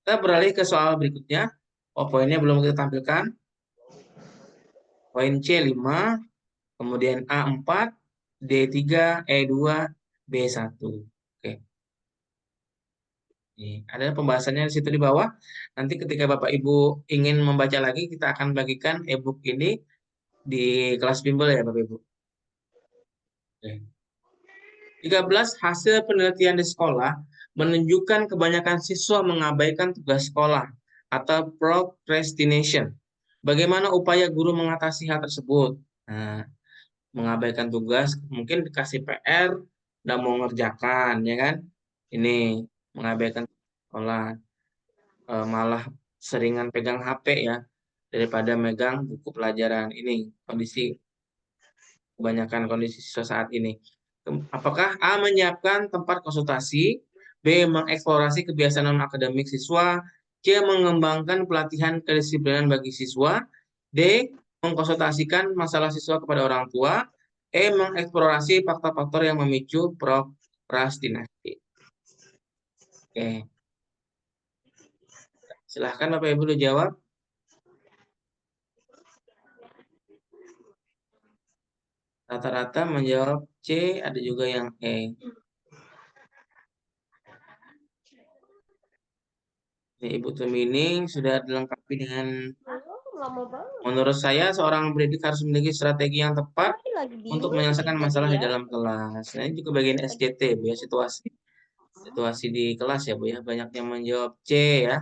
Kita beralih ke soal berikutnya. Oh, poinnya belum kita tampilkan. Poin C 5, kemudian A 4, D 3, E 2, B 1. Oke. Ini ada pembahasannya di situ di bawah. Nanti ketika Bapak Ibu ingin membaca lagi, kita akan bagikan e-book ini di kelas bimbel ya Bapak Ibu. Oke. 13. Hasil penelitian di sekolah menunjukkan kebanyakan siswa mengabaikan tugas sekolah atau procrastination. Bagaimana upaya guru mengatasi hal tersebut? Nah, mengabaikan tugas, mungkin dikasih PR, nggak mau ngerjakan, ya kan? Ini mengabaikan sekolah, malah seringan pegang HP ya, daripada megang buku pelajaran. Ini kondisi kebanyakan kondisi siswa saat ini. Apakah A menyiapkan tempat konsultasi, B mengeksplorasi kebiasaan non-akademik siswa, C mengembangkan pelatihan kedisiplinan bagi siswa, D mengkonsultasikan masalah siswa kepada orang tua, E mengeksplorasi faktor-faktor yang memicu prokrastinasi. Oke. Silahkan Bapak Ibu dijawab. Rata-rata menjawab C, ada juga yang E. Ini Ibu Tumining sudah dilengkapi dengan, menurut saya seorang pendidik harus memiliki strategi yang tepat untuk menyelesaikan masalah di dalam kelas. Nah, ini juga bagian SJT, Bu ya, situasi di kelas ya, Bu ya. Banyak yang menjawab C ya.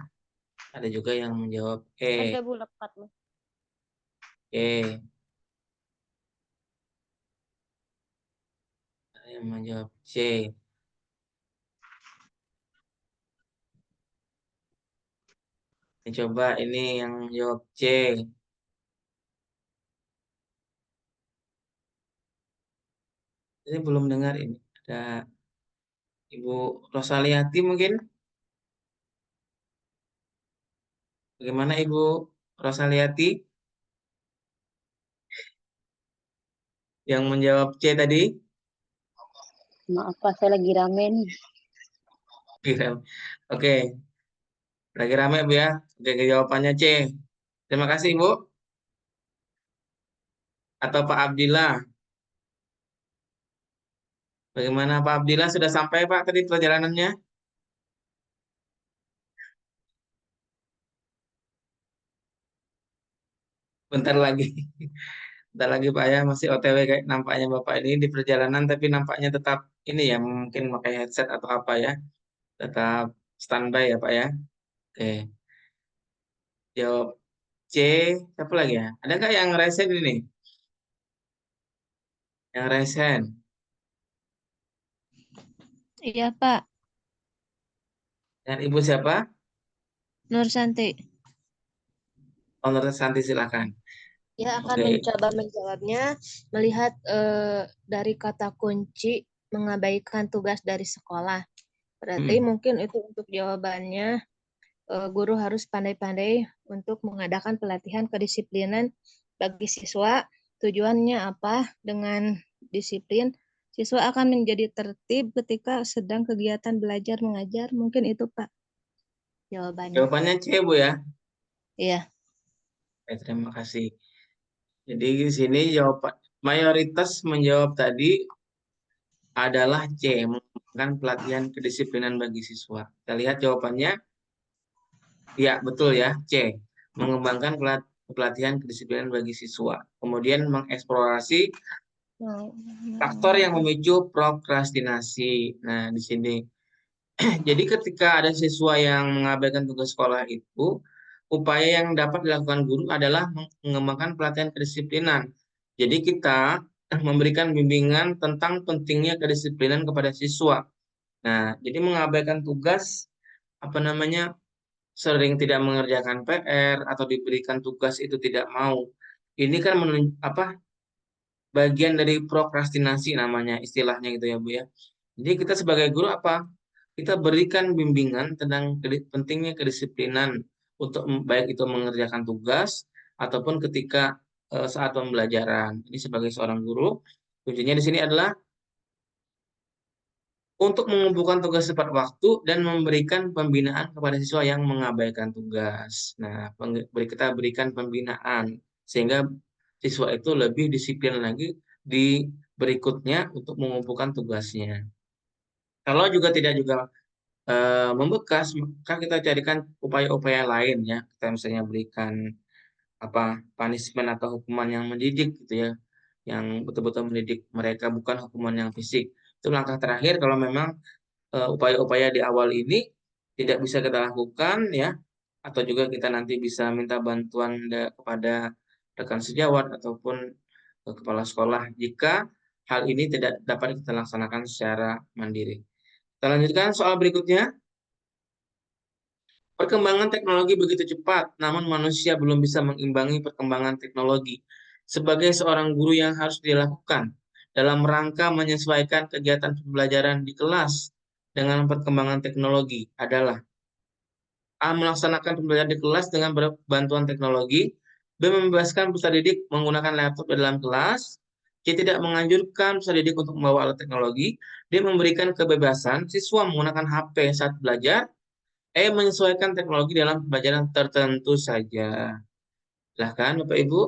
Ada juga yang menjawab E. Ada Bu lepat loh. E. Ada yang menjawab C. Ini coba ini yang jawab C. Ini belum dengar ini. Ada Ibu Rosaliati mungkin? Bagaimana Ibu Rosaliati? Yang menjawab C tadi? Maaf Pak, saya lagi rame nih. Oke. Lagi rame Bu ya. Oke, jawabannya C. Terima kasih Ibu. Atau Pak Abdillah. Bagaimana Pak Abdillah, sudah sampai Pak tadi perjalanannya? Bentar lagi. Bentar lagi Pak ya, masih OTW kayak nampaknya Bapak ini di perjalanan, tapi nampaknya tetap ini ya, mungkin pakai headset atau apa ya. Tetap standby ya Pak ya. Oke. Jawab C. Siapa lagi ya? Ada nggak yang resen ini? Yang resen. Iya, Pak. Dan Ibu siapa? Nur Santi. Oh, Nur Santi, silakan. Ya akan Oke. mencoba menjawabnya melihat dari kata kunci mengabaikan tugas dari sekolah. Berarti mungkin itu untuk jawabannya guru harus pandai-pandai untuk mengadakan pelatihan kedisiplinan bagi siswa. Tujuannya apa? Dengan disiplin, siswa akan menjadi tertib ketika sedang kegiatan belajar mengajar. Mungkin itu, Pak, jawabannya. Jawabannya C, Bu ya. Iya. Terima kasih. Jadi di sini jawaban mayoritas menjawab tadi adalah C, mengembangkan pelatihan kedisiplinan bagi siswa. Kita lihat jawabannya. Ya, betul ya, C. Mengembangkan pelatihan kedisiplinan bagi siswa. Kemudian mengeksplorasi faktor yang memicu prokrastinasi. Nah, di sini. Jadi ketika ada siswa yang mengabaikan tugas sekolah itu, upaya yang dapat dilakukan guru adalah mengembangkan pelatihan kedisiplinan. Jadi kita memberikan bimbingan tentang pentingnya kedisiplinan kepada siswa. Nah, jadi mengabaikan tugas sering tidak mengerjakan PR atau diberikan tugas itu tidak mau. Ini kan bagian dari prokrastinasi namanya istilahnya gitu ya, Bu ya. Jadi kita sebagai guru apa? Kita berikan bimbingan tentang pentingnya kedisiplinan untuk baik itu mengerjakan tugas ataupun ketika saat pembelajaran. Ini sebagai seorang guru, kuncinya di sini adalah untuk mengumpulkan tugas tepat waktu dan memberikan pembinaan kepada siswa yang mengabaikan tugas. Nah, kita berikan pembinaan sehingga siswa itu lebih disiplin lagi di berikutnya untuk mengumpulkan tugasnya. Kalau juga tidak membekas, maka kita carikan upaya-upaya lain ya. Kita misalnya berikan punishment atau hukuman yang mendidik gitu ya, yang betul-betul mendidik mereka, bukan hukuman yang fisik. Itu langkah terakhir kalau memang upaya-upaya di awal ini tidak bisa kita lakukan ya, atau juga kita nanti bisa minta bantuan kepada rekan sejawat ataupun kepala sekolah jika hal ini tidak dapat kita laksanakan secara mandiri. Kita lanjutkan soal berikutnya. Perkembangan teknologi begitu cepat, namun manusia belum bisa mengimbangi perkembangan teknologi. Sebagai seorang guru yang harus dilakukan dalam rangka menyesuaikan kegiatan pembelajaran di kelas dengan perkembangan teknologi adalah A. Melaksanakan pembelajaran di kelas dengan bantuan teknologi. B. Membebaskan peserta didik menggunakan laptop di dalam kelas. C. Tidak menganjurkan peserta didik untuk membawa alat teknologi. D. Memberikan kebebasan siswa menggunakan HP saat belajar. Menyesuaikan teknologi dalam pembelajaran tertentu saja. Silahkan Bapak Ibu.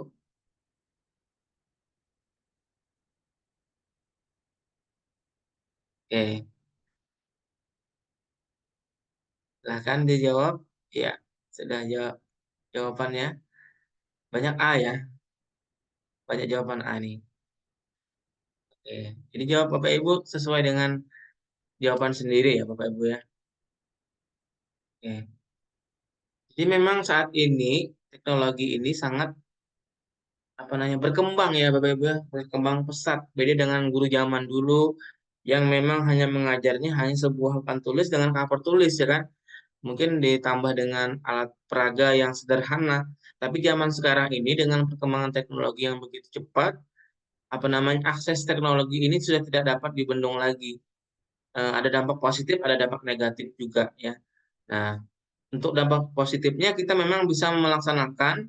Oke. Silahkan dijawab. Ya, sudah jawab jawabannya. Banyak A ya. Banyak jawaban A nih. Oke. Jadi jawab Bapak Ibu sesuai dengan jawaban sendiri ya Bapak Ibu ya. Oke. Jadi memang saat ini teknologi ini sangat berkembang ya Bapak Ibu ya, berkembang pesat. Beda dengan guru zaman dulu yang memang hanya mengajarnya hanya sebuah papan tulis dengan cover tulis ya kan. Mungkin ditambah dengan alat peraga yang sederhana. Tapi zaman sekarang ini dengan perkembangan teknologi yang begitu cepat, akses teknologi ini sudah tidak dapat dibendung lagi. Ada dampak positif, ada dampak negatif juga ya. Nah, untuk dampak positifnya kita memang bisa melaksanakan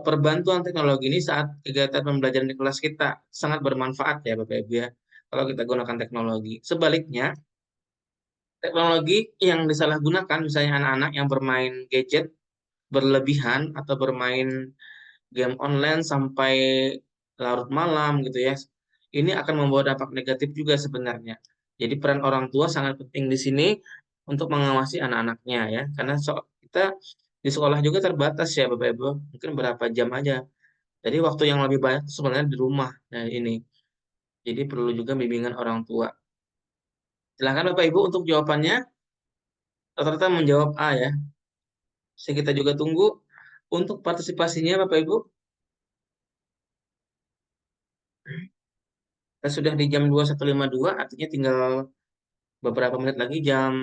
perbantuan teknologi ini saat kegiatan pembelajaran di kelas kita sangat bermanfaat ya Bapak Ibu ya. Kalau kita gunakan teknologi. Sebaliknya, teknologi yang disalahgunakan misalnya anak-anak yang bermain gadget berlebihan atau bermain game online sampai larut malam gitu ya. Ini akan membawa dampak negatif juga sebenarnya. Jadi peran orang tua sangat penting di sini untuk mengawasi anak-anaknya ya. Karena kita di sekolah juga terbatas ya Bapak Ibu, mungkin berapa jam aja. Jadi waktu yang lebih banyak sebenarnya di rumah. Nah ini. Jadi perlu juga bimbingan orang tua. Silahkan Bapak Ibu untuk jawabannya. Rata-rata menjawab A ya. Saya kita juga tunggu untuk partisipasinya Bapak Ibu. Kita sudah di jam 21.52, artinya tinggal beberapa menit lagi jam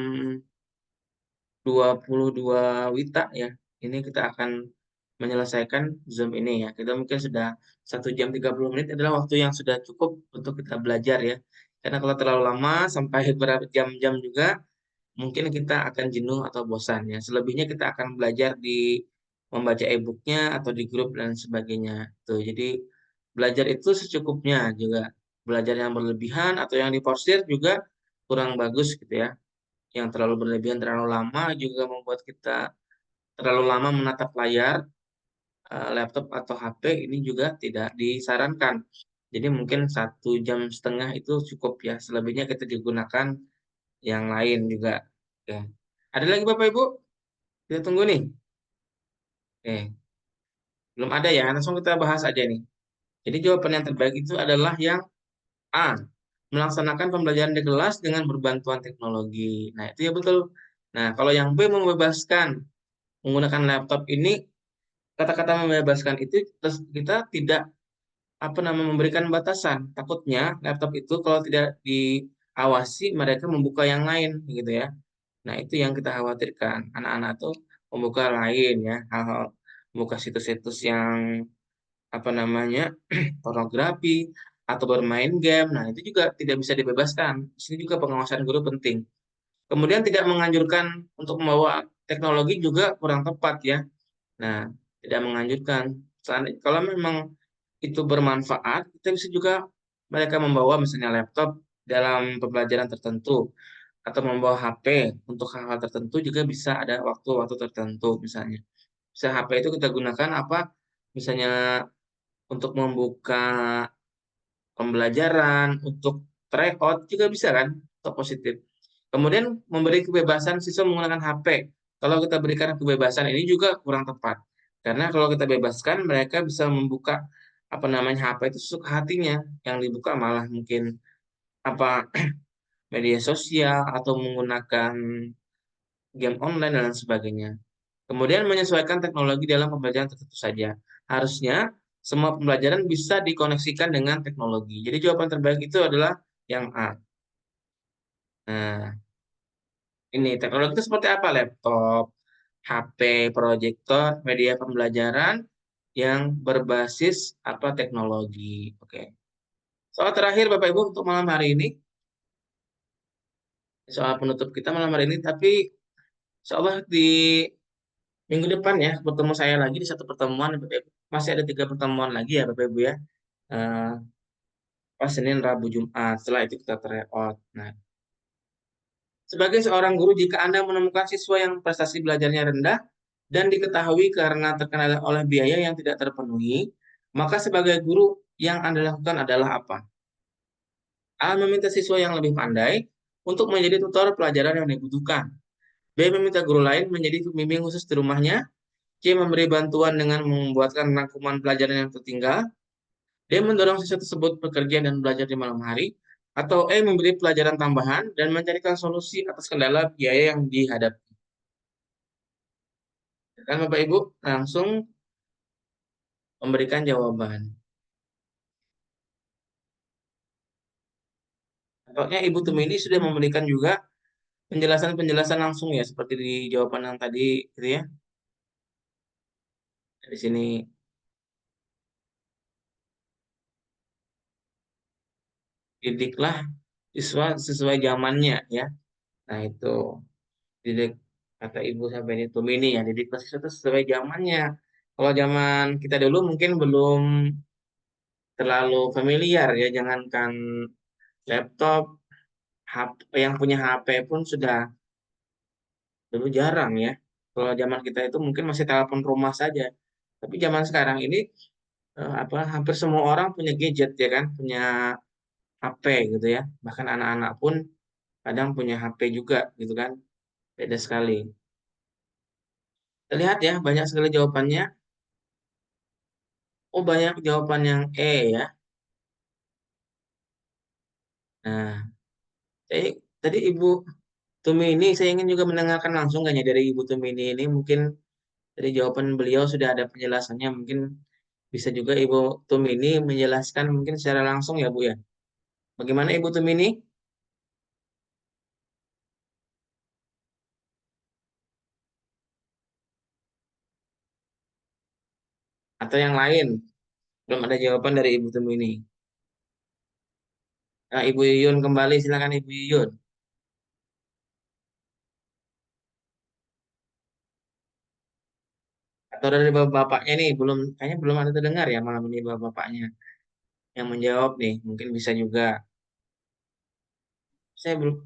22 Wita ya. Ini kita akan menyelesaikan Zoom ini ya. Kita mungkin sudah 1 jam 30 menit adalah waktu yang sudah cukup untuk kita belajar ya. Karena kalau terlalu lama sampai beberapa jam-jam juga mungkin kita akan jenuh atau bosan ya. Selebihnya kita akan belajar di membaca e-booknya atau di grup dan sebagainya. Tuh, jadi belajar itu secukupnya juga. Belajar yang berlebihan atau yang diporsir juga kurang bagus gitu ya. Yang terlalu berlebihan, terlalu lama juga membuat kita terlalu lama menatap layar laptop atau HP ini juga tidak disarankan. Jadi mungkin 1,5 jam itu cukup ya. Selebihnya kita digunakan yang lain juga. Oke. Ada lagi Bapak Ibu? Kita tunggu nih. Oke. Belum ada ya, langsung kita bahas aja nih. Jadi jawaban yang terbaik itu adalah yang A. Melaksanakan pembelajaran di kelas dengan berbantuan teknologi. Nah, itu ya betul. Nah, kalau yang B membebaskan menggunakan laptop ini, kata-kata membebaskan itu kita tidak memberikan batasan. Takutnya laptop itu kalau tidak diawasi mereka membuka yang lain gitu ya. Nah, itu yang kita khawatirkan. Anak-anak tuh membuka lain ya, hal-hal membuka situs-situs yang pornografi atau bermain game. Nah, itu juga tidak bisa dibebaskan. Di sini juga pengawasan guru penting. Kemudian tidak menganjurkan untuk membawa teknologi juga kurang tepat ya. Nah, tidak menganjurkan. Kalau memang itu bermanfaat, kita bisa juga mereka membawa misalnya laptop dalam pembelajaran tertentu atau membawa HP untuk hal-hal tertentu juga bisa ada waktu-waktu tertentu misalnya. Bisa HP itu kita gunakan misalnya untuk membuka pembelajaran, untuk tryout juga bisa kan, atau positif. Kemudian memberi kebebasan siswa menggunakan HP. Kalau kita berikan kebebasan ini juga kurang tepat. Karena kalau kita bebaskan, mereka bisa membuka HP itu sesuka hatinya. Yang dibuka malah mungkin media sosial atau menggunakan game online dan lain sebagainya. Kemudian menyesuaikan teknologi dalam pembelajaran tertentu saja. Harusnya semua pembelajaran bisa dikoneksikan dengan teknologi. Jadi jawaban terbaik itu adalah yang A. Nah, ini teknologi itu seperti apa? Laptop, HP, proyektor, media pembelajaran yang berbasis teknologi. Oke. Soal terakhir Bapak Ibu untuk malam hari ini, soal penutup kita malam hari ini, tapi insya Allah di minggu depan ya bertemu saya lagi di satu pertemuan Bapak Ibu. Masih ada 3 pertemuan lagi ya Bapak Ibu ya. Senin, Rabu, Jumat. Setelah itu kita tryout. Nah, sebagai seorang guru, jika Anda menemukan siswa yang prestasi belajarnya rendah dan diketahui karena terkena oleh biaya yang tidak terpenuhi, maka sebagai guru yang Anda lakukan adalah apa? A. Meminta siswa yang lebih pandai untuk menjadi tutor pelajaran yang dibutuhkan. B. Meminta guru lain menjadi pembimbing khusus di rumahnya. C. Memberi bantuan dengan membuatkan rangkuman pelajaran yang tertinggal. D. Mendorong siswa tersebut bekerja dan belajar di malam hari. Atau E. Memberi pelajaran tambahan dan mencarikan solusi atas kendala biaya yang dihadapi. Kan Bapak Ibu langsung memberikan jawaban. Tampaknya Ibu Tumini sudah memberikan juga penjelasan-penjelasan langsung ya, seperti di jawaban yang tadi gitu ya. Di sini didiklah siswa sesuai zamannya ya. Nah, itu didik kata Ibu sampai ini Tumini ya, didiklah siswa itu sesuai zamannya. Kalau zaman kita dulu mungkin belum terlalu familiar ya, jangankan laptop, HP, yang punya HP pun sudah dulu jarang ya. Kalau zaman kita itu mungkin masih telepon rumah saja. Tapi zaman sekarang ini hampir semua orang punya gadget ya kan, punya HP gitu ya. Bahkan anak-anak pun kadang punya HP juga gitu kan. Beda sekali. Terlihat ya banyak sekali jawabannya. Oh, banyak jawaban yang E ya. Nah, tadi Ibu Tumi ini saya ingin juga mendengarkan langsung kayaknya dari Ibu Tumi ini mungkin dari jawaban beliau sudah ada penjelasannya, mungkin bisa juga Ibu Tumini menjelaskan mungkin secara langsung ya Bu ya. Bagaimana Ibu Tumini? Atau yang lain? Belum ada jawaban dari Ibu Tumini. Nah, Ibu Yuyun kembali, silakan Ibu Yuyun. Atau dari bapak-bapaknya nih, kayaknya belum ada terdengar ya malam ini bapak-bapaknya yang menjawab nih, mungkin bisa juga. Saya belum,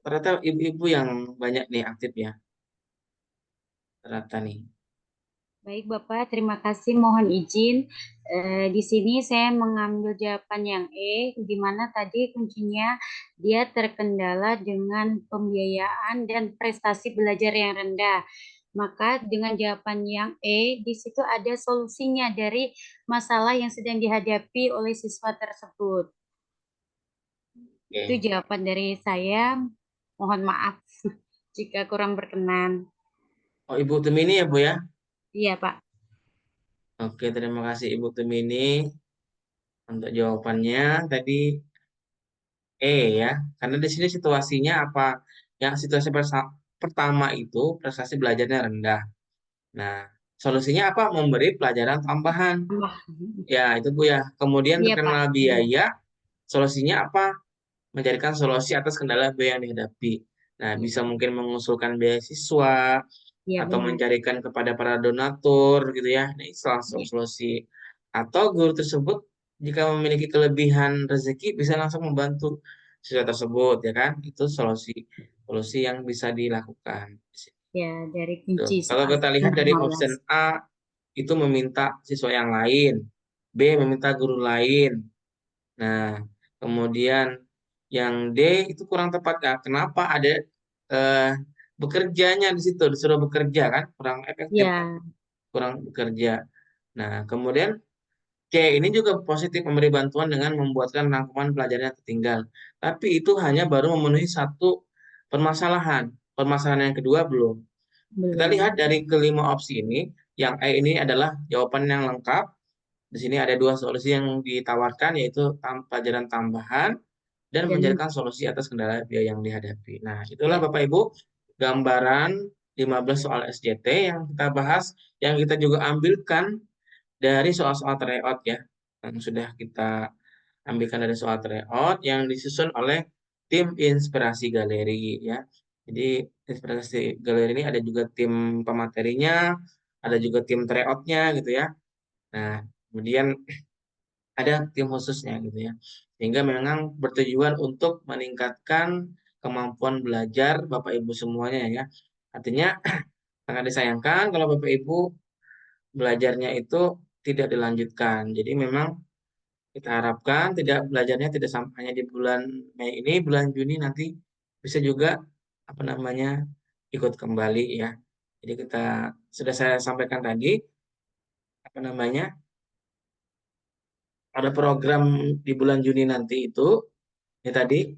ternyata ibu-ibu yang banyak nih aktif ya, ternyata nih. Baik Bapak, terima kasih. Mohon izin. Di sini saya mengambil jawaban yang E, di mana tadi kuncinya dia terkendala dengan pembiayaan dan prestasi belajar yang rendah. Maka dengan jawaban yang E, di situ ada solusinya dari masalah yang sedang dihadapi oleh siswa tersebut. Itu jawaban dari saya. Mohon maaf jika kurang berkenan. Oh, Ibu Tumini ya Bu ya? Iya Pak. Oke, terima kasih Ibu Tumini untuk jawabannya tadi ya, karena di sini situasinya apa? Yang situasi pertama itu prestasi belajarnya rendah. Nah, solusinya apa? Memberi pelajaran tambahan. Ya, itu Bu ya. Kemudian Iya, terkena Pak. biaya, solusinya apa? Mencarikan solusi atas kendala biaya yang dihadapi. Nah, bisa mungkin mengusulkan beasiswa Iya, atau benar. mencarikan kepada para donatur gitu ya. Nah, itu langsung solusi. Atau guru tersebut jika memiliki kelebihan rezeki bisa langsung membantu siswa tersebut ya kan. Itu solusi yang bisa dilakukan. Ya, dari Tuh. kunci Kalau soal kita lihat dari 15. option A itu meminta siswa yang lain, B meminta guru lain. Nah, kemudian yang D itu kurang tepat Kak. Kenapa ada bekerjanya di situ, disuruh bekerja kan, kurang efektif, Ya. kurang bekerja. Nah, kemudian C ini juga positif memberi bantuan dengan membuatkan rangkuman pelajarannya tertinggal. Tapi itu hanya baru memenuhi satu permasalahan. Permasalahan yang kedua belum. Kita lihat dari kelima opsi ini, yang E ini adalah jawaban yang lengkap. Di sini ada dua solusi yang ditawarkan, yaitu pelajaran tambahan dan mencarikan solusi atas kendala biaya yang dihadapi. Nah, itulah Bapak Ibu gambaran 15 soal SJT yang kita bahas, yang kita juga ambilkan dari soal-soal tryout ya, yang sudah kita ambilkan dari soal tryout yang disusun oleh tim Inspirasi Galeri ya. Jadi Inspirasi Galeri ini ada juga tim pematerinya, ada juga tim tryoutnya gitu ya. Nah, kemudian ada tim khususnya gitu ya. Sehingga memang bertujuan untuk meningkatkan kemampuan belajar Bapak Ibu semuanya ya. Artinya sangat disayangkan kalau Bapak Ibu belajarnya itu tidak dilanjutkan. Jadi memang kita harapkan belajarnya tidak sampai hanya di bulan Mei ini, bulan Juni nanti bisa juga ikut kembali ya. Jadi kita sudah saya sampaikan tadi ada program di bulan Juni nanti itu ya tadi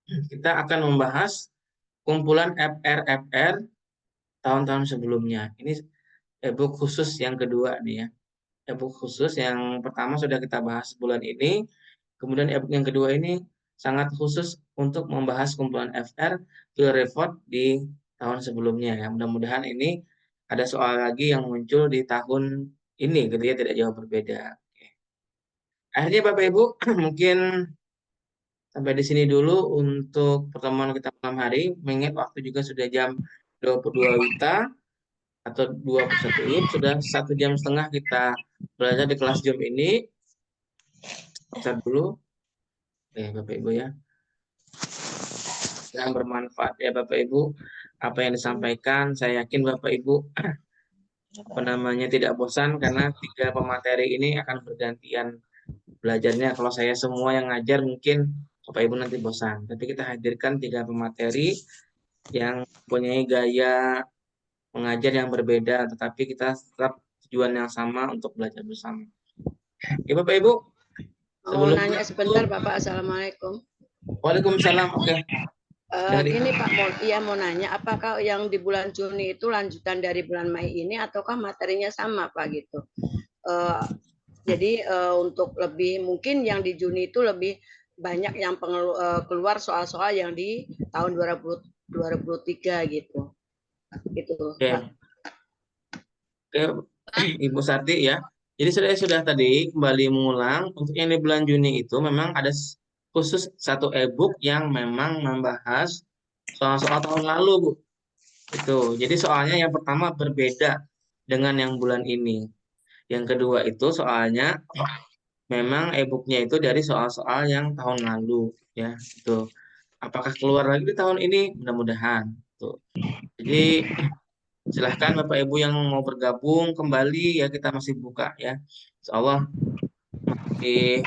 kita akan membahas kumpulan FR tahun-tahun sebelumnya. Ini e-book khusus yang kedua nih ya. E-book khusus yang pertama sudah kita bahas bulan ini. Kemudian e-book yang kedua ini sangat khusus untuk membahas kumpulan FR field report di tahun sebelumnya ya. Mudah-mudahan ini ada soal lagi yang muncul di tahun ini gitu ya, tidak jauh berbeda. Akhirnya Bapak Ibu mungkin sampai di sini dulu untuk pertemuan kita malam hari. Mengingat waktu juga sudah jam 22 WITA atau 21 WIB, sudah 1,5 jam kita belajar di kelas Zoom ini. Stop dulu. Bapak Ibu ya. Yang bermanfaat ya Bapak Ibu. Apa yang disampaikan, saya yakin Bapak Ibu tidak bosan karena 3 pemateri ini akan bergantian belajarnya. Kalau saya semua yang ngajar mungkin Bapak Ibu nanti bosan. Tapi kita hadirkan 3 pemateri yang mempunyai gaya mengajar yang berbeda, tetapi kita tetap tujuan yang sama untuk belajar bersama. Oke Bapak Ibu. Mau nanya sebentar Bapak, Assalamualaikum. Waalaikumsalam. Oke. Ini Pak, mau nanya, apakah yang di bulan Juni itu lanjutan dari bulan Mei ini ataukah materinya sama Pak gitu? Jadi untuk lebih mungkin yang di Juni itu lebih banyak yang keluar soal-soal yang di tahun 2023 gitu. Gitu. Oke. Ibu Sarti ya. Jadi sudah tadi kembali mengulang untuk yang di bulan Juni itu memang ada khusus satu e-book yang memang membahas soal-soal tahun lalu, Bu. Itu. Jadi soalnya yang pertama berbeda dengan yang bulan ini. Yang kedua itu soalnya memang e-booknya itu dari soal-soal yang tahun lalu ya. Itu. Apakah keluar lagi di tahun ini? Mudah-mudahan. Tuh. Jadi silahkan Bapak Ibu yang mau bergabung kembali ya, kita masih buka ya. Insya Allah masih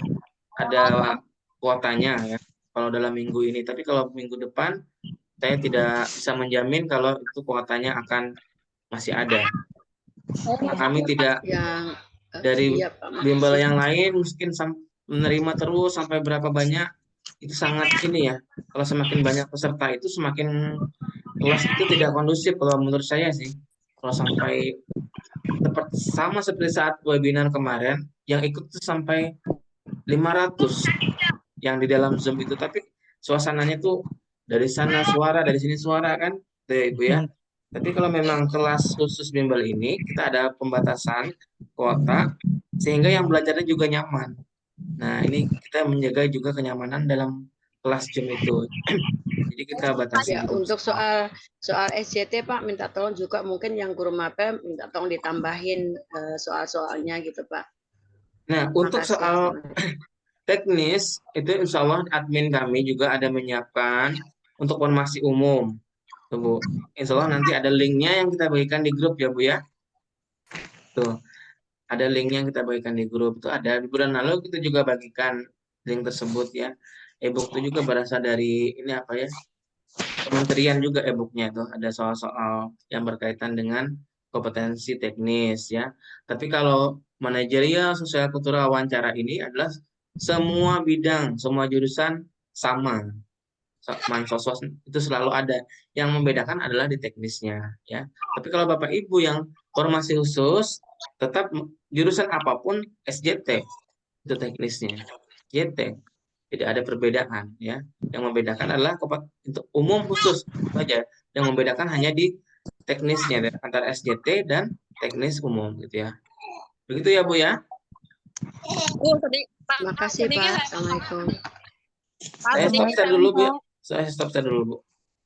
ada kuotanya ya kalau dalam minggu ini. Tapi kalau minggu depan saya tidak bisa menjamin kalau itu kuotanya akan masih ada. Nah, kami tidak Yang dari iya Pak, bimbel makasih. yang lain mungkin menerima terus sampai berapa banyak itu sangat ini ya. Kalau semakin banyak peserta itu semakin kelas itu tidak kondusif kalau menurut saya sih. Kalau sampai sama seperti saat webinar kemarin yang ikut itu sampai 500 yang di dalam Zoom itu, tapi suasananya tuh dari sana suara, dari sini suara kan, tuh ya Ibu ya. Tapi kalau memang kelas khusus bimbel ini kita ada pembatasan kuota sehingga yang belajarnya juga nyaman. Nah, ini kita menjaga juga kenyamanan dalam kelas Zoom itu. Jadi kita batasi Ya, dulu. untuk soal SJT Pak, minta tolong juga mungkin yang guru mapel minta tolong ditambahin soal-soalnya gitu Pak. Nah, untuk Makasih. soal teknis itu insya Allah admin kami juga ada menyiapkan untuk formasi umum. Tuh, Bu. Insya Allah nanti ada linknya yang kita bagikan di grup ya Bu ya. Tuh, ada linknya yang kita bagikan di grup. Itu ada di bulan lalu kita juga bagikan link tersebut ya. E-book itu juga berasal dari ini apa ya? Kementerian juga e-booknya itu ada soal-soal yang berkaitan dengan kompetensi teknis ya. Tapi kalau manajerial, sosial, kultural, wawancara ini adalah semua bidang, semua jurusan sama. Mansos itu selalu ada. Yang membedakan adalah di teknisnya ya. Tapi kalau Bapak Ibu yang formasi khusus tetap jurusan apapun SJT itu teknisnya. SJT. Tidak ada perbedaan ya. Yang membedakan adalah untuk umum khusus saja. Yang membedakan hanya di teknisnya antara SJT dan teknis umum gitu ya. Begitu ya Bu ya. Makasih Pak. Assalamualaikum. Saya stop share dulu Bu. Saya stop share dulu Bu.